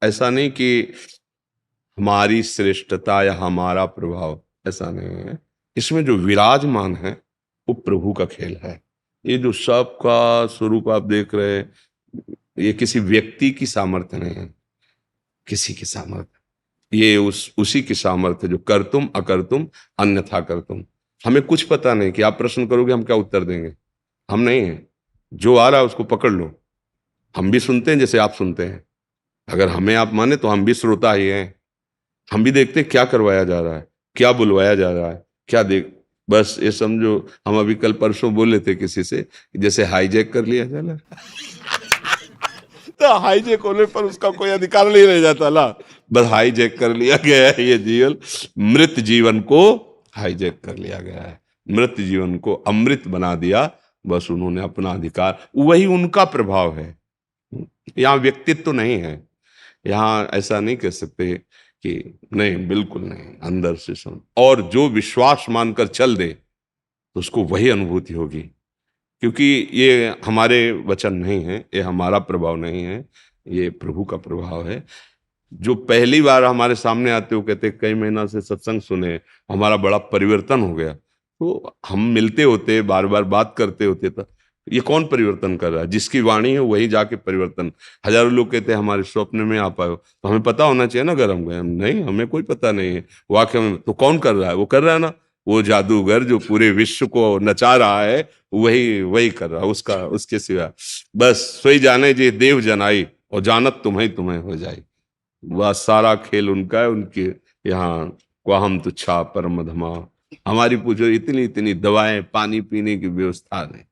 ऐसा नहीं कि हमारी श्रेष्ठता या हमारा प्रभाव, ऐसा नहीं है। इसमें जो विराजमान है वो प्रभु का खेल है। ये जो सबका स्वरूप आप देख रहे हैं, ये किसी व्यक्ति की सामर्थ्य नहीं है, किसी की सामर्थ्य, ये उसी की सामर्थ्य जो करतुम अकर्तुम अन्यथा करतुम। हमें कुछ पता नहीं कि आप प्रश्न करोगे हम क्या उत्तर देंगे, हम नहीं है। जो आ रहा है उसको पकड़ लो। हम भी सुनते हैं जैसे आप सुनते हैं। अगर हमें आप माने तो हम भी श्रोता ही हैं। हम भी देखते हैं क्या करवाया जा रहा है, क्या बुलवाया जा रहा है, क्या देख। बस ये समझो, हम अभी कल परसों बोले थे किसी से जैसे हाईजैक कर लिया जा रहा तो हाईजैक होने पर उसका कोई अधिकार नहीं रह जाता ला। बस हाईजैक कर लिया गया है ये जीवन, मृत जीवन को हाईजैक कर लिया गया है, मृत जीवन को अमृत बना दिया। बस उन्होंने अपना अधिकार, वही उनका प्रभाव है। यहाँ व्यक्तित्व तो नहीं है। यहाँ ऐसा नहीं कह सकते कि नहीं, बिल्कुल नहीं, अंदर से सुन। और जो विश्वास मानकर चल दे तो उसको वही अनुभूति होगी, क्योंकि ये हमारे वचन नहीं है, ये हमारा प्रभाव नहीं है, ये प्रभु का प्रभाव है। जो पहली बार हमारे सामने आते हो कहते कई महीना से सत्संग सुने, हमारा बड़ा परिवर्तन हो गया। तो हम मिलते होते, बार बार बात करते होते, तो ये कौन परिवर्तन कर रहा है? जिसकी वाणी है वही जाके परिवर्तन। हजारों लोग कहते हैं हमारे स्वप्न में आ पाए, तो हमें पता होना चाहिए ना अगर हम गए। नहीं, हमें कोई पता नहीं है वाकई में। तो कौन कर रहा है? वो कर रहा है ना, वो जादूगर जो पूरे विश्व को नचा रहा है, वही कर रहा है। उसका उसके सिवा बस सोई जाने जे देव जनाई और जानत तुम्हें तुम्हें हो जाए। वह सारा खेल उनका है। उनके यहाँ क्वाहम तुच्छा परम धमा। हमारी पूछो इतनी इतनी दवाएं, पानी पीने की व्यवस्था नहीं,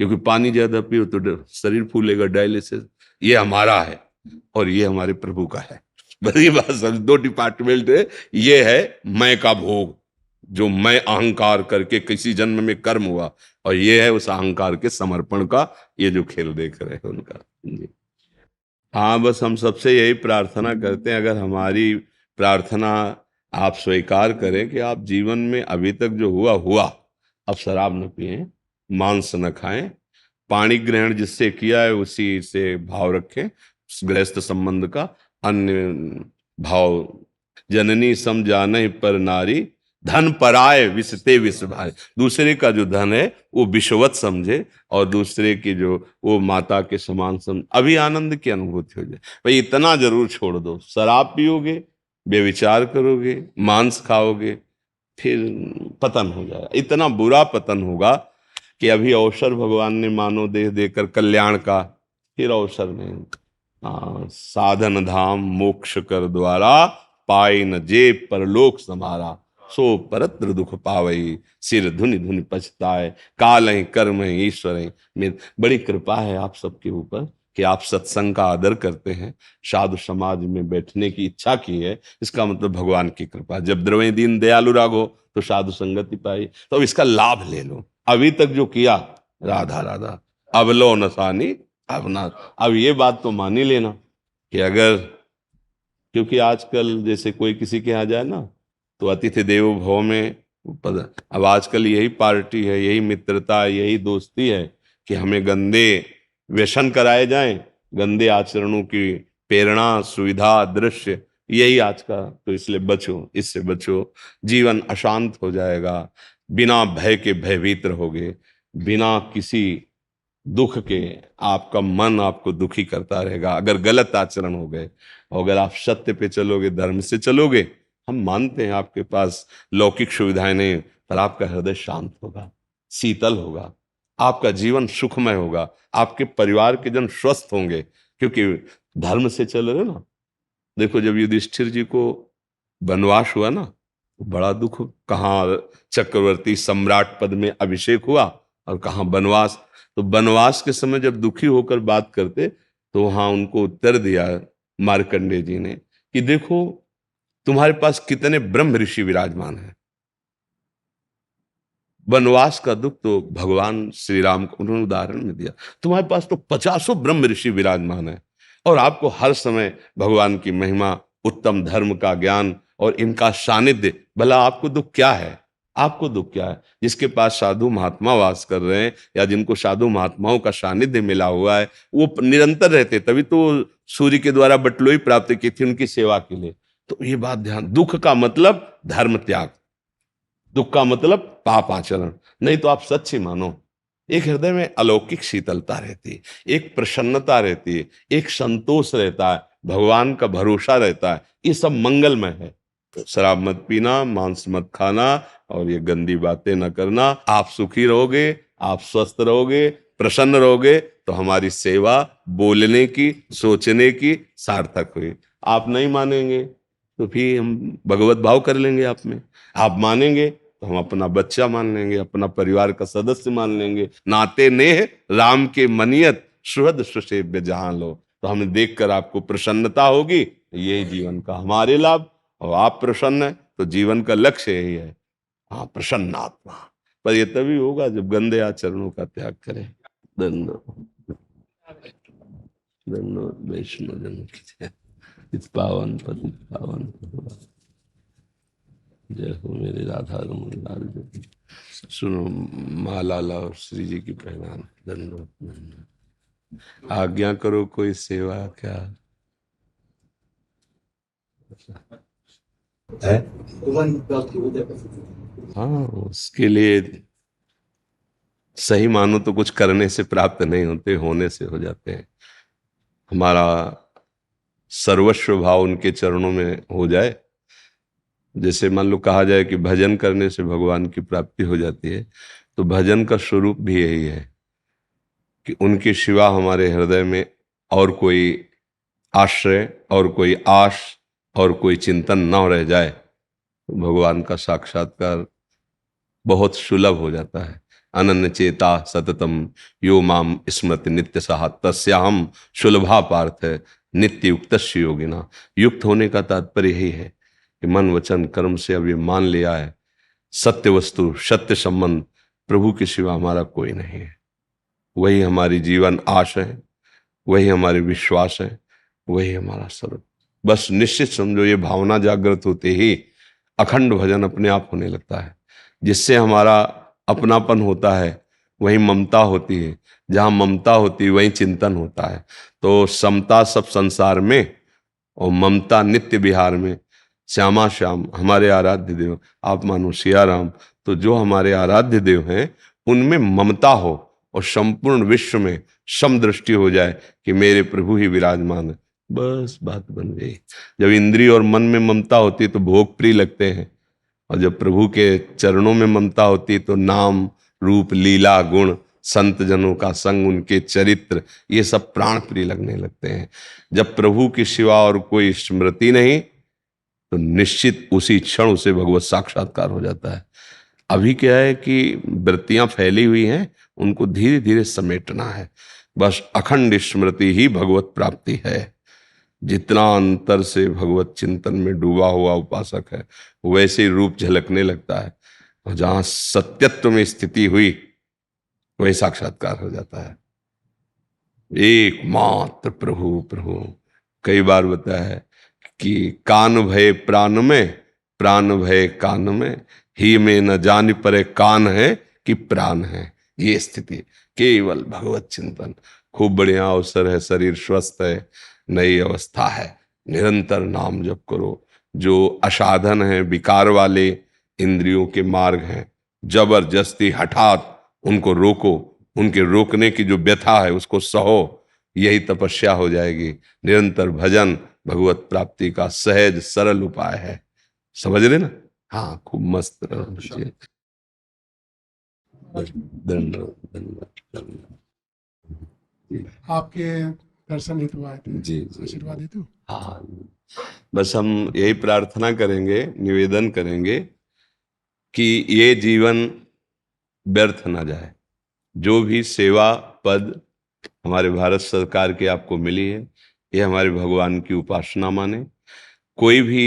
क्योंकि पानी ज्यादा पियो तो शरीर फूलेगा, डायलिसिस। ये हमारा है और ये हमारे प्रभु का है। बस ये बात समझ, दो डिपार्टमेंट है। ये है मैं का भोग, जो मैं अहंकार करके किसी जन्म में कर्म हुआ, और ये है उस अहंकार के समर्पण का, ये जो खेल देख रहे हैं उनका जी। हाँ, बस हम सबसे यही प्रार्थना करते हैं, अगर हमारी प्रार्थना आप स्वीकार करें कि आप जीवन में अभी तक जो हुआ हुआ, अब शराब न पिएं, मांस न खाएं, पानी ग्रहण जिससे किया है उसी से भाव रखें, गृहस्थ संबंध का। अन्य भाव जननी सम जाने पर नारी, धन पराय विषते विष भारी। दूसरे का जो धन है वो विषवत समझे, और दूसरे की जो वो माता के समान समझ, अभी आनंद की अनुभूति हो जाए। भाई इतना जरूर छोड़ दो, शराब पियोगे, बेविचार करोगे, मांस खाओगे, फिर पतन हो जाएगा। इतना बुरा पतन होगा कि अभी अवसर भगवान ने मानव देह देकर कल्याण का, फिर अवसर नहीं। साधन धाम मोक्ष कर द्वारा, पाए न जे परलोक समारा, सो परत्र दुख पावई, सिर धुनि धुनि पछताए, काल कर्म ईश्वर। में बड़ी कृपा है आप सबके ऊपर कि आप सत्संग का आदर करते हैं, साधु समाज में बैठने की इच्छा की है। इसका मतलब भगवान की कृपा। जब द्रवे दीन दयालु रागो तो साधु संगति पाई, तो इसका लाभ ले लो। अभी तक जो किया, राधा राधा, अब लो नसानी अब ना। अब ये बात तो मान ही लेना कि अगर, क्योंकि आजकल जैसे कोई किसी के यहाँ जाए ना तो अतिथि देवो भव में अब आजकल यही पार्टी है, यही मित्रता, यही दोस्ती है कि हमें गंदे व्यसन कराए जाएं, गंदे आचरणों की प्रेरणा, सुविधा, दृश्य, यही आज का। तो इसलिए बचो, इससे बचो। जीवन अशांत हो जाएगा, बिना भय के भयभीत रहोगे, बिना किसी दुख के आपका मन आपको दुखी करता रहेगा अगर गलत आचरण हो गए। और अगर आप सत्य पे चलोगे, धर्म से चलोगे, हम मानते हैं आपके पास लौकिक सुविधाएं नहीं, पर आपका हृदय शांत होगा, शीतल होगा, आपका जीवन सुखमय होगा, आपके परिवार के जन स्वस्थ होंगे, क्योंकि धर्म से चल रहे ना। देखो जब युधिष्ठिर जी को वनवास हुआ ना, बड़ा दुख। कहाँ चक्रवर्ती सम्राट पद में अभिषेक हुआ और कहाँ वनवास। तो वनवास के समय जब दुखी होकर बात करते तो वहां उनको उत्तर दिया मार्कंडेय जी ने कि देखो तुम्हारे पास कितने ब्रह्म ऋषि विराजमान हैं। वनवास का दुख तो भगवान श्री राम को उन्होंने उदाहरण में दिया। तुम्हारे पास तो 50 ब्रह्म ऋषि विराजमान है और आपको हर समय भगवान की महिमा उत्तम धर्म का ज्ञान और इनका सानिध्य। भला आपको दुख क्या है? आपको दुख क्या है? जिसके पास साधु महात्मा वास कर रहे हैं या जिनको साधु महात्माओं का सानिध्य मिला हुआ है, वो निरंतर रहते, तभी तो सूर्य के द्वारा बटलोई प्राप्त की थी उनकी सेवा के लिए। तो ये बात ध्यान, दुख का मतलब धर्म त्याग, दुख का मतलब पाप आचरण। नहीं तो आप सच ही मानो, एक हृदय में अलौकिक शीतलता रहती है, एक प्रसन्नता रहती है, एक संतोष रहता है, भगवान का भरोसा रहता है, ये सब मंगलमय है। तो शराब मत पीना, मांस मत खाना और ये गंदी बातें न करना। आप सुखी रहोगे, आप स्वस्थ रहोगे, प्रसन्न रहोगे, तो हमारी सेवा बोलने की, सोचने की सार्थक हुई। आप नहीं मानेंगे तो फिर हम भगवत भाव कर लेंगे आप में। आप मानेंगे तो हम अपना बच्चा मान लेंगे, अपना परिवार का सदस्य मान लेंगे। नाते नेह राम के मनियत, सुहृद सुसेव्य जहां लो। तो हमें देखकर आपको प्रसन्नता होगी, यही जीवन का हमारे लाभ। और आप प्रसन्न है तो जीवन का लक्ष्य यही है, हाँ, प्रसन्न आत्मा। पर ये तभी होगा जब गंदे आचरणों का त्याग करें। धन्यवाद, धन्यवाद। वैष्णव जन की जय। इस पावन पति पावन भगवान। जय हो मेरे राधा रमन लाल जी। सुनो, माला लाओ श्री जी की पहनान। धन्यवाद, धन्यवाद। आज्ञा करो कोई सेवा क्या है? हाँ, उसके लिए सही मानो तो कुछ करने से प्राप्त नहीं होते, होने से हो जाते हैं। हमारा सर्वस्व भाव उनके चरणों में हो जाए। जैसे मान लो कहा जाए कि भजन करने से भगवान की प्राप्ति हो जाती है, तो भजन का स्वरूप भी यही है कि उनके सिवा हमारे हृदय में और कोई आश्रय और कोई आश और कोई चिंतन न रह जाए, तो भगवान का साक्षात्कार बहुत सुलभ हो जाता है। अनन्य चेता सततम यो माम स्मृति नित्य सहा तस्याहम सुलभा पार्थ है नित्य युक्त योगिना। युक्त होने का तात्पर्य यही है कि मन वचन कर्म से अब ये मान लिया है, सत्य वस्तु सत्य संबंध प्रभु के सिवा हमारा कोई नहीं है। वही हमारी जीवन आश है, वही हमारे विश्वास है, वही हमारा सर्व। बस निश्चित समझो, ये भावना जागृत होते ही अखंड भजन अपने आप होने लगता है, जिससे हमारा अपनापन होता है, वही ममता होती है, जहाँ ममता होती है वही चिंतन होता है। तो समता सब संसार में और ममता नित्य बिहार में। श्यामा श्याम हमारे आराध्य देव, आप मानो सिया राम। तो जो हमारे आराध्य देव हैं उनमें ममता हो और संपूर्ण विश्व में समदृष्टि हो जाए कि मेरे प्रभु ही विराजमान है, बस बात बन गई। जब इंद्रिय और मन में ममता होती है तो भोग प्रिय लगते हैं, और जब प्रभु के चरणों में ममता होती है तो नाम रूप लीला गुण संत जनों का संग उनके चरित्र ये सब प्राण प्रिय लगने लगते हैं। जब प्रभु की सिवा और कोई स्मृति नहीं तो निश्चित उसी क्षण उसे भगवत साक्षात्कार हो जाता है। अभी क्या है कि वृत्तियां फैली हुई हैं, उनको धीरे धीरे समेटना है। बस अखंड स्मृति ही भगवत प्राप्ति है। जितना अंतर से भगवत चिंतन में डूबा हुआ उपासक है वैसे ही रूप झलकने लगता है, और जहां सत्यत्व में स्थिति हुई वही साक्षात्कार हो जाता है। एकमात्र प्रभु प्रभु। कई बार बताया है कि कान भय प्राण में, प्राण भय कान में, ही में न जान परे कान है कि प्राण है। ये स्थिति केवल भगवत चिंतन। खूब बढ़िया अवसर है, शरीर स्वस्थ है, नई अवस्था है, निरंतर नाम जप करो। जो असाधन है, विकार वाले इंद्रियों के मार्ग हैं, जबरदस्ती हठात उनको रोको, उनके रोकने की जो व्यथा है उसको सहो, यही तपस्या हो जाएगी। निरंतर भजन भगवत प्राप्ति का सहज सरल उपाय है। समझ रहे ना? हाँ, खूब मस्त रहो। आपके दर्शन हेतु आए थे, जी जी, आशीर्वाद हेतु। हाँ, बस हम यही प्रार्थना करेंगे, निवेदन करेंगे कि ये जीवन व्यर्थ ना जाए। जो भी सेवा पद हमारे भारत सरकार की आपको मिली है, ये हमारे भगवान की उपासना माने। कोई भी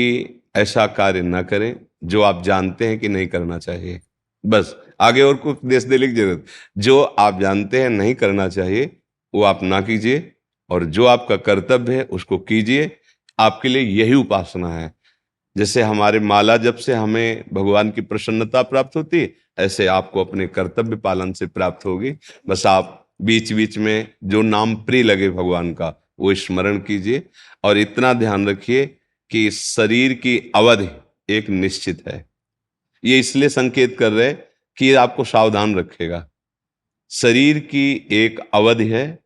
ऐसा कार्य ना करें जो आप जानते हैं कि नहीं करना चाहिए। बस आगे और कुछ देश देने की जरूरत। जो आप जानते हैं नहीं करना चाहिए वो आप ना कीजिए, और जो आपका कर्तव्य है उसको कीजिए। आपके लिए यही उपासना है। जैसे हमारे माला जप से हमें भगवान की प्रसन्नता प्राप्त होती है, ऐसे आपको अपने कर्तव्य पालन से प्राप्त होगी। बस आप बीच बीच में जो नाम प्रिय लगे भगवान का वो स्मरण कीजिए, और इतना ध्यान रखिए कि शरीर की अवधि एक निश्चित है। ये इसलिए संकेत कर रहे कि ये आपको सावधान रखेगा। शरीर की एक अवधि है,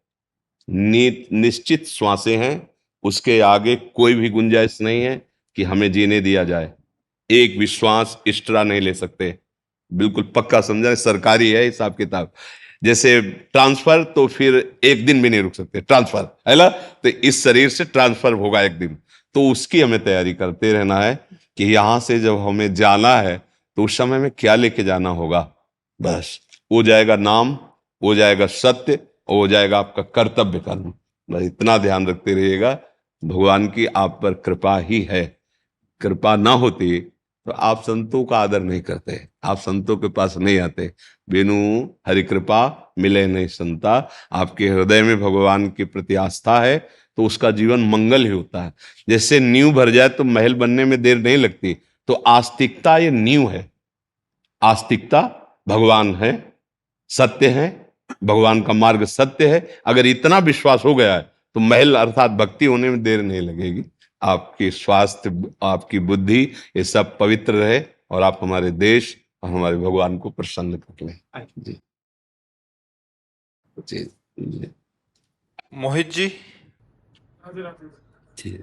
निश्चित श्वासें हैं, उसके आगे कोई भी गुंजाइश नहीं है कि हमें जीने दिया जाए। एक भी श्वास एक्स्ट्रा नहीं ले सकते, बिल्कुल पक्का समझा, सरकारी है हिसाब किताब। जैसे ट्रांसफर, तो फिर एक दिन भी नहीं रुक सकते, ट्रांसफर है ना, तो इस शरीर से ट्रांसफर होगा एक दिन, तो उसकी हमें तैयारी करते रहना है कि यहां से जब हमें जाना है तो उस समय में क्या लेके जाना होगा। बस हो जाएगा नाम, हो जाएगा सत्य, हो जाएगा आपका कर्तव्य कर्म। बस इतना ध्यान रखते रहिएगा। भगवान की आप पर कृपा ही है। कृपा ना होती तो आप संतों का आदर नहीं करते, आप संतों के पास नहीं आते। बिनु हरि कृपा मिले नहीं संता। आपके हृदय में भगवान के प्रति आस्था है तो उसका जीवन मंगल ही होता है। जैसे नींव भर जाए तो महल बनने में देर नहीं लगती, तो आस्तिकता ये नींव है। आस्तिकता भगवान है, सत्य है, भगवान का मार्ग सत्य है। अगर इतना विश्वास हो गया है तो महल अर्थात भक्ति होने में देर नहीं लगेगी। आपकी स्वास्थ्य, आपकी बुद्धि, ये सब पवित्र रहे और आप हमारे देश और हमारे भगवान को प्रसन्न कर लें। जी जी जी मोहित जी। जी।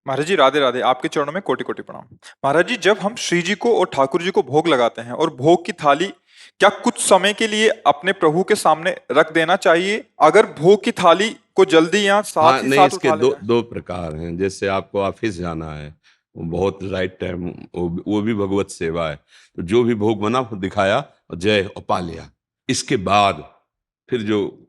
महाराज जी राधे राधे, आपके चरणों में कोटि कोटि प्रणाम। महाराज जी, जब हम श्री जी को और ठाकुर जी को भोग लगाते हैं और भोग की थाली क्या कुछ समय के लिए अपने प्रभु के सामने रख देना चाहिए? अगर भोग की थाली को जल्दी या साथ हाँ, ही नहीं, साथ इसके उठा दो लेना है? दो प्रकार हैं। जैसे आपको ऑफिस जाना है, वो बहुत राइट टाइम, वो भी भगवत सेवा है, तो जो भी भोग बना वो दिखाया और जय और पा लिया। इसके बाद फिर जो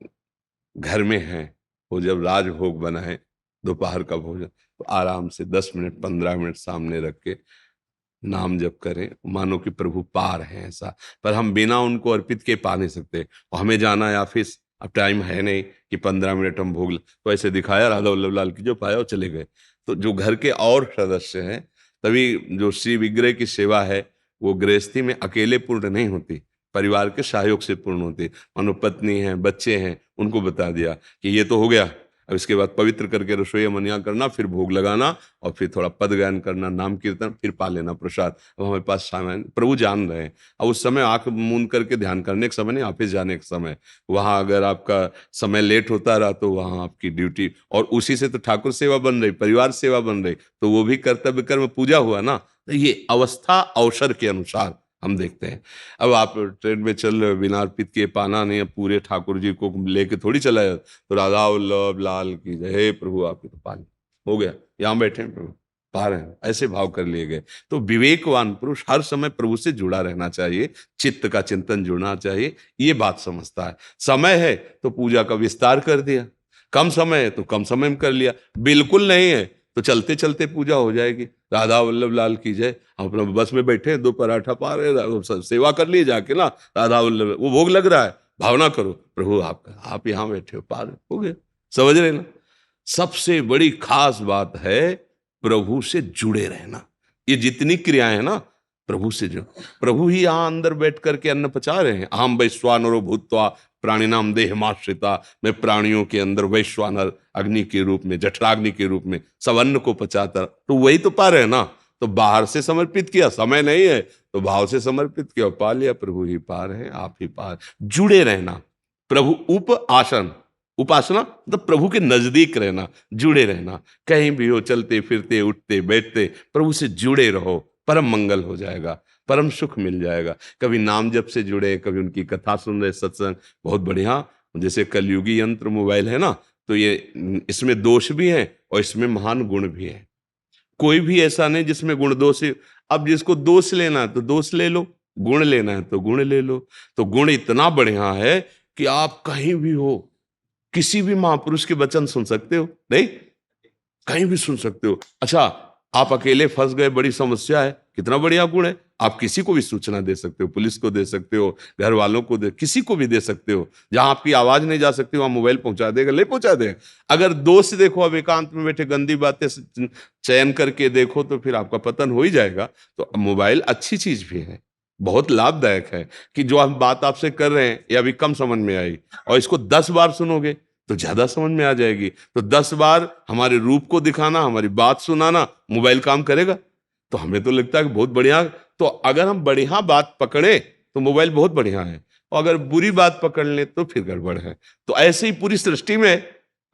घर में है, वो जब राजभोग बना है, दोपहर का भोजन, तो आराम से 10 मिनट 15 मिनट सामने रख के नाम जप करें, मानो कि प्रभु पार हैं ऐसा। पर हम बिना उनको अर्पित के पा नहीं सकते। और हमें जाना है ऑफिस, अब टाइम है नहीं कि 15 मिनट हम भोग तो ऐसे दिखाया राधा वल्लभ लाल की, जो पाया वो चले गए। तो जो घर के और सदस्य हैं, तभी जो श्री विग्रह की सेवा है वो गृहस्थी में अकेले पूर्ण नहीं होती, परिवार के सहयोग से पूर्ण होती। मानो पत्नी है, बच्चे हैं, उनको बता दिया कि ये तो हो गया, अब इसके बाद पवित्र करके रसोई मनिया करना, फिर भोग लगाना, और फिर थोड़ा पद गायन करना, नाम कीर्तन, फिर पा लेना प्रसाद। अब हमारे पास सामान, प्रभु जान रहे हैं। अब उस समय आंख मूंद करके ध्यान करने का समय नहीं, ऑफिस जाने का समय। वहां अगर आपका समय लेट होता रहा तो वहां आपकी ड्यूटी, और उसी से तो ठाकुर सेवा बन रही, परिवार सेवा बन रही, तो वो भी कर्तव्य कर्म पूजा हुआ ना। तो ये अवस्था अवसर के अनुसार हम देखते हैं। अब आप ट्रेन में चल रहे हो, बिना अर्पित किए पाना नहीं है, पूरे ठाकुर जी को लेके थोड़ी चला जाए। तो राधा वल्लभ लाल की जय, हे प्रभु आपकी तो पानी हो गया, यहाँ बैठे हैं प्रभु पा रहे हैं, ऐसे भाव कर लिए गए। तो विवेकवान पुरुष हर समय प्रभु से जुड़ा रहना चाहिए, चित्त का चिंतन जुड़ना चाहिए, ये बात समझता है। समय है तो पूजा का विस्तार कर दिया, कम समय है तो कम समय में कर लिया, बिल्कुल नहीं है तो चलते चलते पूजा हो जाएगी। राधा वल्लभ लाल की जय। हम अपना बस में बैठे, 2 पराठा पा रहे, सेवा कर लिए जाके ना, राधा वल्लभ, वो भोग लग रहा है, भावना करो प्रभु आपका, आप यहाँ बैठे हो, पा रहे हो गया। समझ रहे ना? सबसे बड़ी खास बात है प्रभु से जुड़े रहना। ये जितनी क्रियाएं हैं ना, प्रभु से जो, प्रभु ही यहाँ अंदर बैठ करके अन्न पचा रहे हैं। अहम वैश्वानरो भूत्वा प्राणिनाम देहमाश्रिता, मैं प्राणियों के अंदर वैश्वानर अग्नि के रूप में, जठराग्नि के रूप में सब अन्न को पचाता, तो वही तो पा रहे हैं ना। तो बाहर से समर्पित किया, समय नहीं है तो भाव से समर्पित किया, पा लिया। प्रभु ही पार है, आप ही पार। जुड़े रहना, प्रभु उप आसन, उपासना मतलब प्रभु के नजदीक रहना, जुड़े रहना। कहीं भी हो, चलते फिरते उठते बैठते प्रभु से जुड़े रहो, परम मंगल हो जाएगा, परम सुख मिल जाएगा। कभी नाम जप से जुड़े, कभी उनकी कथा सुन रहे, सत्संग बहुत बढ़िया। जैसे कलयुगी यंत्र मोबाइल है ना, तो ये इसमें दोष भी है और इसमें महान गुण भी है। कोई भी ऐसा नहीं जिसमें गुण दोष है। अब जिसको दोष लेना है तो दोष ले लो, गुण लेना है तो गुण ले लो। तो गुण इतना बढ़िया है कि आप कहीं भी हो, किसी भी महापुरुष के वचन सुन सकते हो, नहीं कहीं भी सुन सकते हो। अच्छा, आप अकेले फंस गए, बड़ी समस्या है, कितना बढ़िया गुण है। आप किसी को भी सूचना दे सकते हो, पुलिस को दे सकते हो, घर वालों को किसी को भी दे सकते हो। जहां आपकी आवाज नहीं जा सकती वहां मोबाइल पहुंचा देगा, ले पहुंचा देगा। अगर दोस्त देखो, अब एकांत में बैठे गंदी बातें चयन करके देखो तो फिर आपका पतन हो ही जाएगा। तो मोबाइल अच्छी चीज भी है, बहुत लाभदायक है कि जो हम बात आपसे कर रहे हैं ये अभी कम समझ में आई, और इसको 10 बार सुनोगे तो ज्यादा समझ में आ जाएगी। तो 10 बार हमारे रूप को दिखाना, हमारी बात सुनाना मोबाइल काम करेगा। तो हमें तो लगता है कि बहुत बढ़िया। तो अगर हम बढ़िया बात पकड़े तो मोबाइल बहुत बढ़िया है, और अगर बुरी बात पकड़ लें तो फिर गड़बड़ है। तो ऐसे ही पूरी सृष्टि में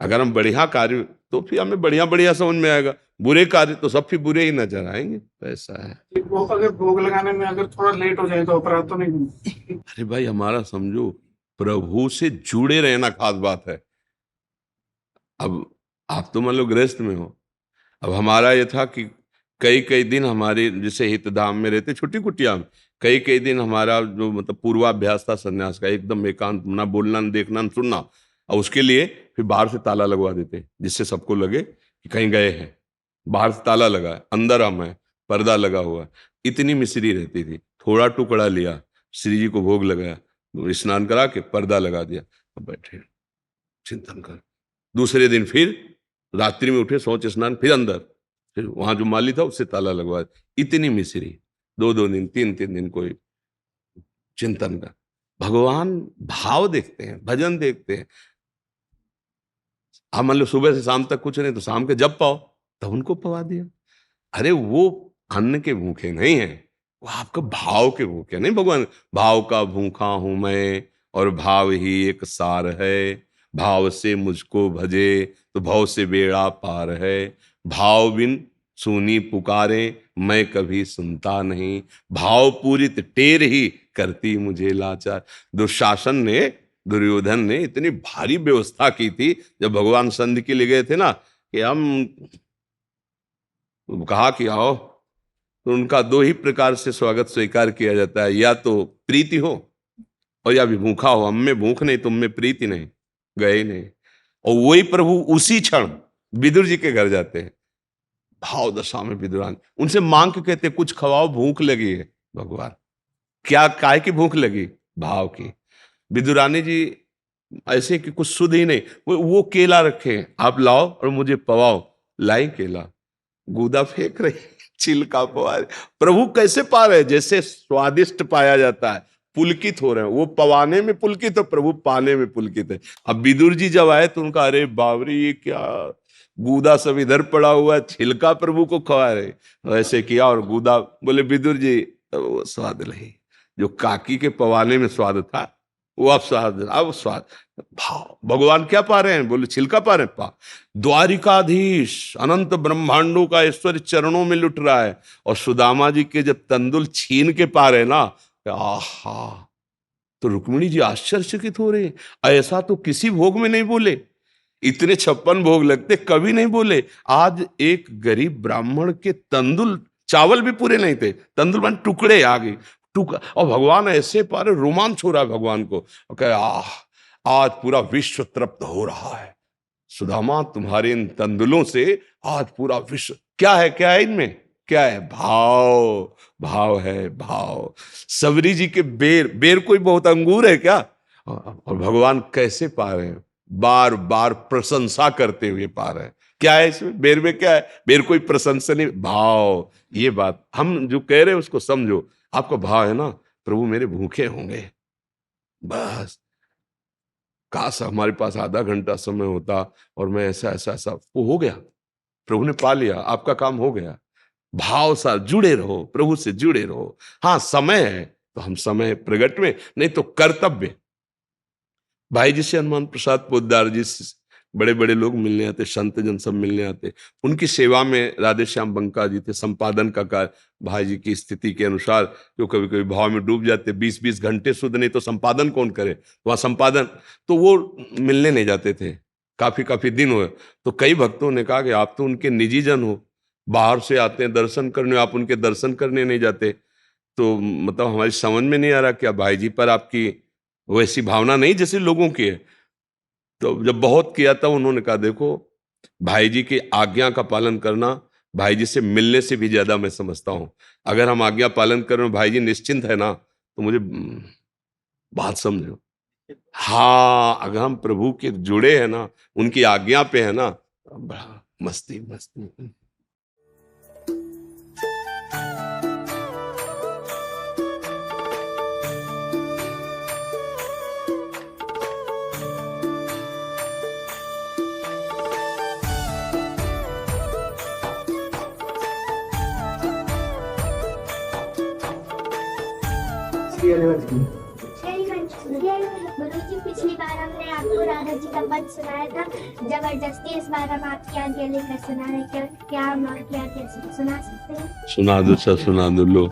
अगर हम बढ़िया कार्य तो फिर हमें बढ़िया बढ़िया समझ में आएगा, बुरे कार्य तो सब फिर बुरे ही नजर आएंगे। तो ऐसा है। वो अगर भोग लगाने में अगर थोड़ा लेट हो जाए तो अपराध तो नहीं बनेगा? अरे भाई, हमारा समझो प्रभु से जुड़े रहना खास बात है। अब आप तो मान लो गृहस्थ में हो, अब हमारा ये था कि कई कई दिन हमारे जैसे हितधाम में रहते, छुट्टी कुटिया में कई कई दिन हमारा जो मतलब पूर्वाभ्यास था सन्यास का, एकदम एकांत, ना बोलना, ना देखना, ना सुनना। और उसके लिए फिर बाहर से ताला लगवा देते जिससे सबको लगे कि कहीं गए हैं। बाहर से ताला लगा है, अंदर हम है, पर्दा लगा हुआ है। इतनी मिश्री रहती थी, थोड़ा टुकड़ा लिया, श्री जी को भोग लगाया, स्नान करा के पर्दा लगा दिया, अब बैठे चिंतन कर। दूसरे दिन फिर रात्रि में उठे, शौच स्नान, फिर अंदर, फिर वहां जो माली था उससे ताला लगवा। इतनी मिश्री, 2-2 दिन, 3-3 दिन कोई चिंतन का। भगवान भाव देखते हैं, भजन देखते हैं। आप मान लो सुबह से शाम तक कुछ नहीं तो शाम के जब पाओ तब उनको पवा दिया। अरे वो अन्न के भूखे नहीं है, वो आपका भाव के भूखे नहीं। भगवान भाव का भूखा हूं मैं, और भाव ही एक सार है। भाव से मुझको भजे तो भव से बेड़ा पार है। भाव बिन सुनी पुकारे मैं कभी सुनता नहीं। भाव पूरित टेर ही करती मुझे लाचार। दुशासन ने, दुर्योधन ने इतनी भारी व्यवस्था की थी जब भगवान संधि के लिए गए थे ना, कि हम कहा कि आओ, तो उनका 2 ही प्रकार से स्वागत स्वीकार किया जाता है, या तो प्रीति हो और या भी भूखा हो। हम में भूख नहीं, तुम में प्रीति नहीं, गए ही नहीं। और वही प्रभु उसी क्षण विदुर जी के घर जाते हैं, भाव दशा में विदुरान उनसे मांग के कहते कुछ खवाओ, भूख लगी है। भगवान क्या, काय की भूख लगी? भाव की। विदुरानी जी ऐसे कि कुछ सुध ही नहीं, वो केला रखे, आप लाओ और मुझे पवाओ। लाई केला, गूदा फेंक रही, छिलका पवा रहे। प्रभु कैसे पा रहे? जैसे स्वादिष्ट पाया जाता है, पुलकित हो रहे हैं। वो पवाने में पुलकित है, प्रभु पाने में पुलकित है। अब विदुर जी जब आए तो उनका अरे बावरी, ये क्या गूदा सब इधर पड़ा हुआ है, छिलका प्रभु को खवा रहे। ऐसे किया और गूदा, बोले विदुर जी वो स्वाद नहीं, जो काकी के पवाने में स्वाद था वो अब स्वाद, अब स्वाद। भाव भगवान क्या पा रहे हैं? बोले छिलका पा रहे हैं। पा द्वारिकाधीश अनंत ब्रह्मांडों का ऐश्वर्य चरणों में लुट रहा है, और सुदामा जी के जब तंदुल छीन के पा रहे ना, आहा, तो रुक्मिणी जी आश्चर्यचकित हो रहे हैं। ऐसा तो किसी भोग में नहीं बोले, इतने 56 भोग लगते कभी नहीं बोले। आज एक गरीब ब्राह्मण के तंदुल, चावल भी पूरे नहीं थे, तंदुल बन टुकड़े आ गए, और भगवान ऐसे पा रहे, रोमांच हो रहा है भगवान को। कहे आज पूरा विश्व तृप्त हो रहा है सुदामा, तुम्हारे इन तंदुलों से आज पूरा विश्व। क्या है, क्या है इनमें? क्या है? भाव, भाव है, भाव। सबरी जी के बेर, बेर कोई बहुत अंगूर है क्या? और भगवान कैसे पा रहे हैं? बार बार प्रशंसा करते हुए पा रहे हैं। क्या है इसमें? बेर में क्या है? बेर कोई प्रशंसनीय भाव। ये बात हम जो कह रहे हैं उसको समझो। आपका भाव है ना, प्रभु मेरे भूखे होंगे, बस काश हमारे पास आधा घंटा समय होता और मैं ऐसा ऐसा ऐसा, वो हो गया, प्रभु ने पा लिया, आपका काम हो गया। भाव सा जुड़े रहो, प्रभु से जुड़े रहो। हाँ, समय है तो हम समय प्रगट में, नहीं तो कर्तव्य। भाई जी से हनुमान प्रसाद पोद्दार जी से बड़े बड़े लोग मिलने आते, संत जन सब मिलने आते। उनकी सेवा में राधे श्याम बंका जी थे, संपादन का कार्य भाई जी की स्थिति के अनुसार, जो कभी कभी भाव में डूब जाते, 20-20 घंटे शुद्ध नहीं तो संपादन कौन करे, वहाँ संपादन, तो वो मिलने नहीं जाते थे। काफी काफी दिन हुए, तो कई भक्तों ने कहा कि आप तो उनके निजी जन हो, बाहर से आते हैं दर्शन करने, आप उनके दर्शन करने नहीं जाते। तो मतलब हमारी समझ में नहीं आ रहा, क्या भाई जी पर आपकी वैसी भावना नहीं जैसे लोगों की है? तो जब बहुत किया था, उन्होंने कहा देखो, भाई जी की आज्ञा का पालन करना भाई जी से मिलने से भी ज्यादा मैं समझता हूँ। अगर हम आज्ञा पालन कर रहे हो, भाई जी निश्चिंत है ना, तो मुझे बात समझो। हाँ, अगर हम प्रभु के जुड़े हैं ना, उनकी आज्ञा पे है ना, बड़ा मस्ती मस्ती। गुरु जी, पिछली बार हमने आपको राधा जी का पद सुनाया था जबरदस्ती, इस बार हम आपके आगे लेकर सुना रहे हैं। क्या हम आपके आगे सुना सकते हैं? सुना दो सर, सुना दो। लो।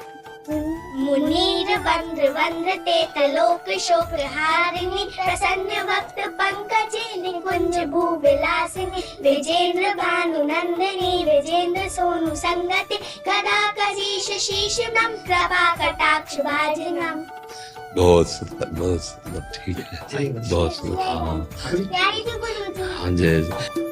मुनीर वंद्र वंद्रते तलोक शोक हारिणी, प्रसन्न भक्त पंकजे निकुंज भूविलासिनी, विजेंद्र भानु नंदिनी, विजेंद्र सोनु संगति, कदा कजीश शीश नम, कृपा कटाक्ष भाजनम। बहुत सुंदर, बहुत सुंदर, ठीक है, बहुत सुंदर। हाँ प्यारी तो गुरु जी। हाँ, जय जय।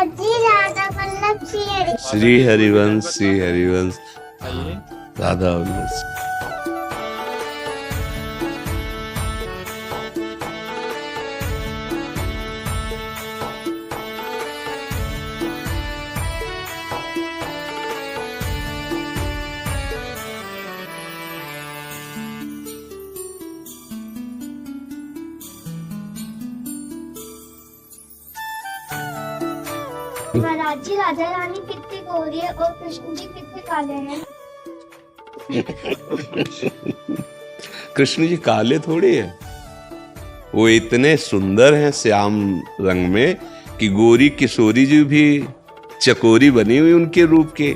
जी राधा वल्लभ श्री हरिवंश, श्री हरिवंश। राधा वल्लभ। महाराज जी, राधा रानी कितनी गोरी है और कृष्ण जी कितने काले हैं? कृष्ण जी काले थोड़ी है, वो इतने सुंदर हैं श्याम रंग में कि गोरी किशोरी जी भी चकोरी बनी हुई उनके रूप के,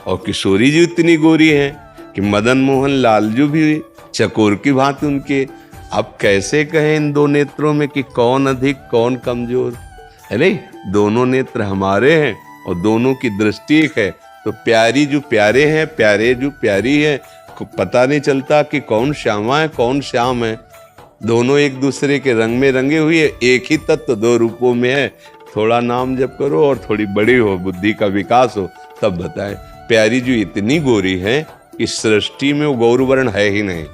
और किशोरी जी इतनी गोरी हैं कि मदन मोहन लालजू भी चकोर की भांति उनके। अब कैसे कहें इन दो नेत्रों में कि कौन अधिक कौन कमजोर है? नहीं, दोनों नेत्र हमारे हैं और दोनों की दृष्टि एक है। तो प्यारी जो प्यारे हैं, प्यारे जो प्यारी है, पता नहीं चलता कि कौन श्यामा है कौन श्याम है। दोनों एक दूसरे के रंग में रंगे हुए, एक ही तत्व दो रूपों में है। थोड़ा नाम जप करो और थोड़ी बड़ी हो, बुद्धि का विकास हो, तब बताएं। प्यारी जो इतनी गोरी है कि सृष्टि में वो गौरवर्ण है ही नहीं,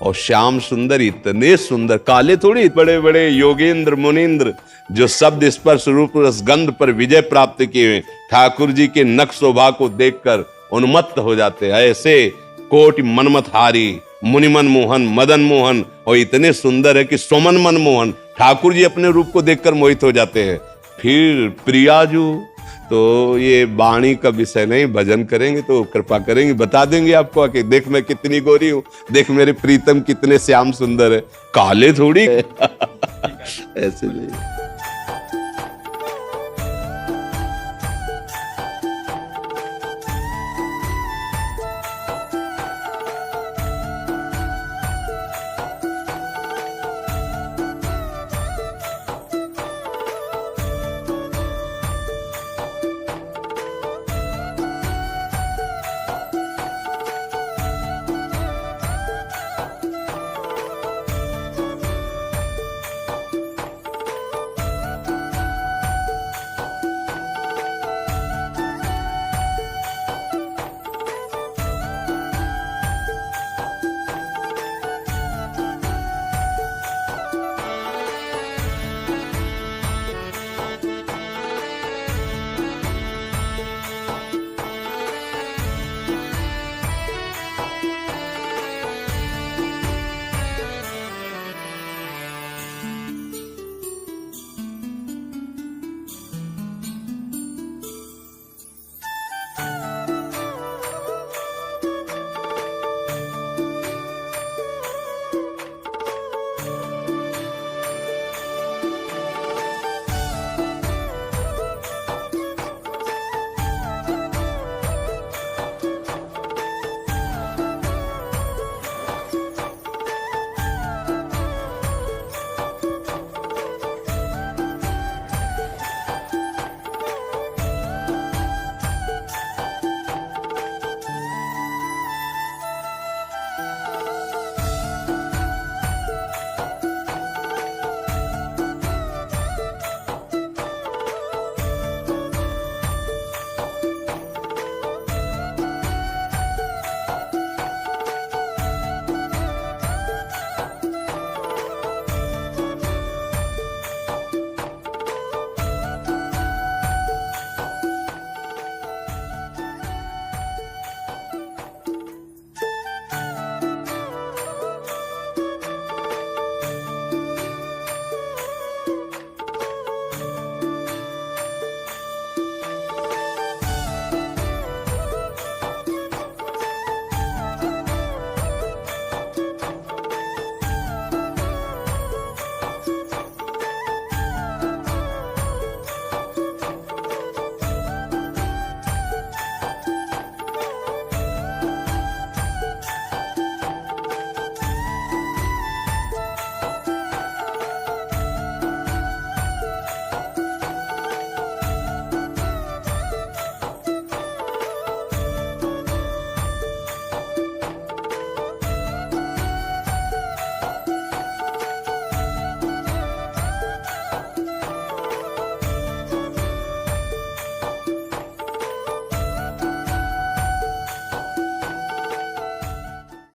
और श्याम सुंदर इतने सुंदर, काले थोड़ी, बड़े बड़े योगेंद्र मुनीन्द्र जो शब्द स्पर्श रूप रसगंध पर विजय प्राप्त किए, ठाकुर जी के नख शोभा को देखकर उन्मत्त हो जाते हैं। ऐसे कोटि मनमतहारी मुनिमन मोहन मदन मोहन, और इतने सुंदर है कि सोमन मन मोहन, ठाकुर जी अपने रूप को देखकर मोहित हो जाते हैं। फिर प्रियाजू, तो ये वाणी का विषय नहीं, भजन करेंगे तो कृपा करेंगे, बता देंगे आपको कि देख मैं कितनी गोरी हूँ, देख मेरे प्रीतम कितने श्याम सुंदर है, काले थोड़ी है। ऐसे नहीं।